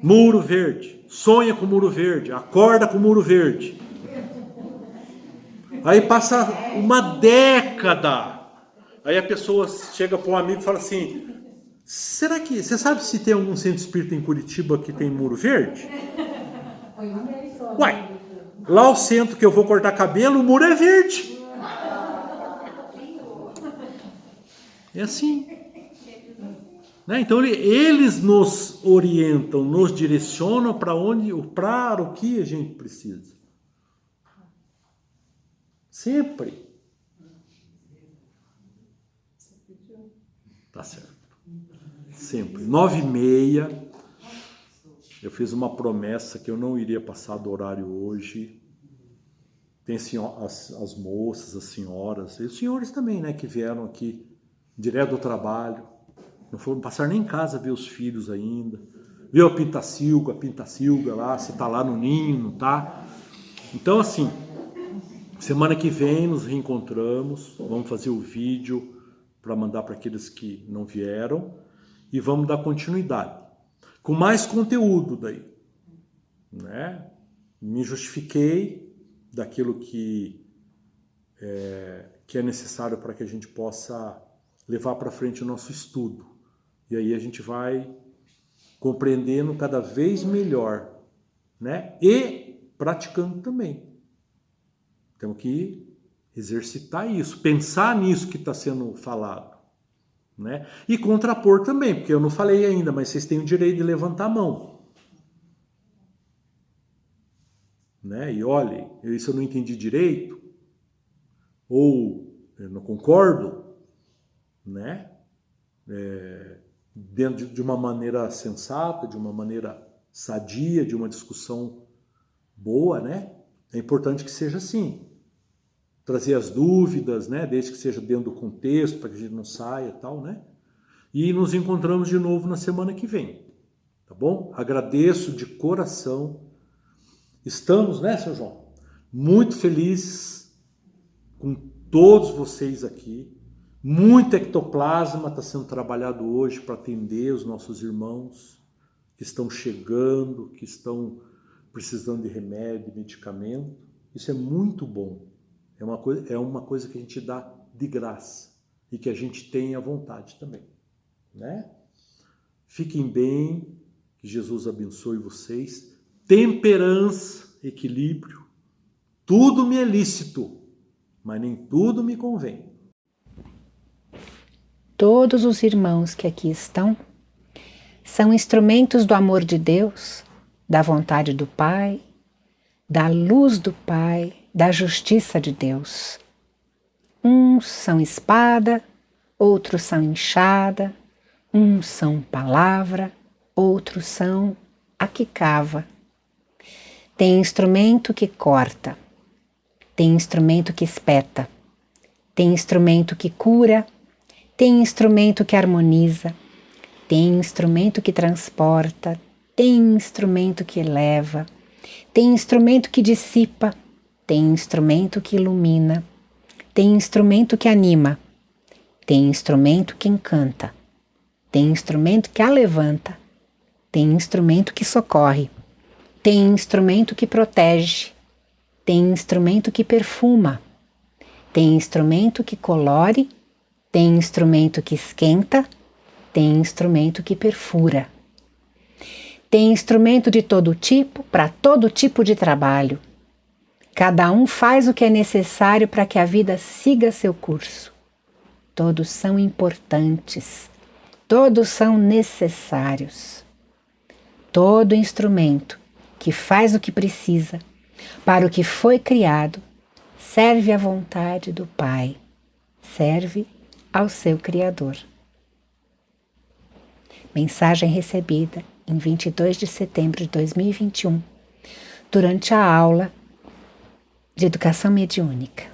Muro verde. Sonha com muro verde. Acorda com muro verde. Aí passa uma década. Aí a pessoa chega para um amigo e fala assim, será que... Você sabe se tem algum centro espírita em Curitiba que tem muro verde? Uai, lá o centro que eu vou cortar cabelo, o muro é verde. É assim. Né? Então eles nos orientam, nos direcionam para o que a gente precisa. Sempre. Tá certo. Sempre. 9h30. Eu fiz uma promessa que eu não iria passar do horário hoje. Tem as moças, as senhoras, e os senhores também, né, que vieram aqui direto do trabalho. Não foram passar nem em casa ver os filhos ainda. Viu a Pintacilga lá, se tá lá no ninho, não tá? Então, assim, semana que vem nos reencontramos, vamos fazer o vídeo para mandar para aqueles que não vieram e vamos dar continuidade. Com mais conteúdo daí, né? Me justifiquei, daquilo que é necessário para que a gente possa levar para frente o nosso estudo. E aí a gente vai compreendendo cada vez melhor, né? E praticando também. Temos que exercitar isso, pensar nisso que está sendo falado, né? E contrapor também, porque eu não falei ainda, mas vocês têm o direito de levantar a mão, né? E olhem, isso eu não entendi direito, ou eu não concordo, né? Dentro de uma maneira sensata, de uma maneira sadia, de uma discussão boa, né? É importante que seja assim. Trazer as dúvidas, né? Desde que seja dentro do contexto, para que a gente não saia e tal, né? E nos encontramos de novo na semana que vem, tá bom? Agradeço de coração. Estamos, né, seu João? Muito felizes com todos vocês aqui. Muito ectoplasma está sendo trabalhado hoje para atender os nossos irmãos que estão chegando, que estão precisando de remédio, medicamento. Isso é muito bom. É uma coisa que a gente dá de graça e que a gente tem à vontade também, né? Fiquem bem, que Jesus abençoe vocês. Temperança, equilíbrio. Tudo me é lícito, mas nem tudo me convém. Todos os irmãos que aqui estão são instrumentos do amor de Deus, da vontade do Pai, da luz do Pai, da justiça de Deus. Uns são espada, outros são enxada, uns são palavra, outros são a que cava. Tem instrumento que corta, tem instrumento que espeta, tem instrumento que cura, tem instrumento que harmoniza, tem instrumento que transporta, tem instrumento que eleva, tem instrumento que dissipa, tem instrumento que ilumina, tem instrumento que anima, tem instrumento que encanta, tem instrumento que alevanta, tem instrumento que socorre, tem instrumento que protege, tem instrumento que perfuma, tem instrumento que colore, tem instrumento que esquenta, tem instrumento que perfura. Tem instrumento de todo tipo, para todo tipo de trabalho. Cada um faz o que é necessário para que a vida siga seu curso. Todos são importantes, todos são necessários. Todo instrumento que faz o que precisa, para o que foi criado, serve à vontade do Pai, serve ao seu Criador. Mensagem recebida em 22 de setembro de 2021, durante a aula de Educação Mediúnica.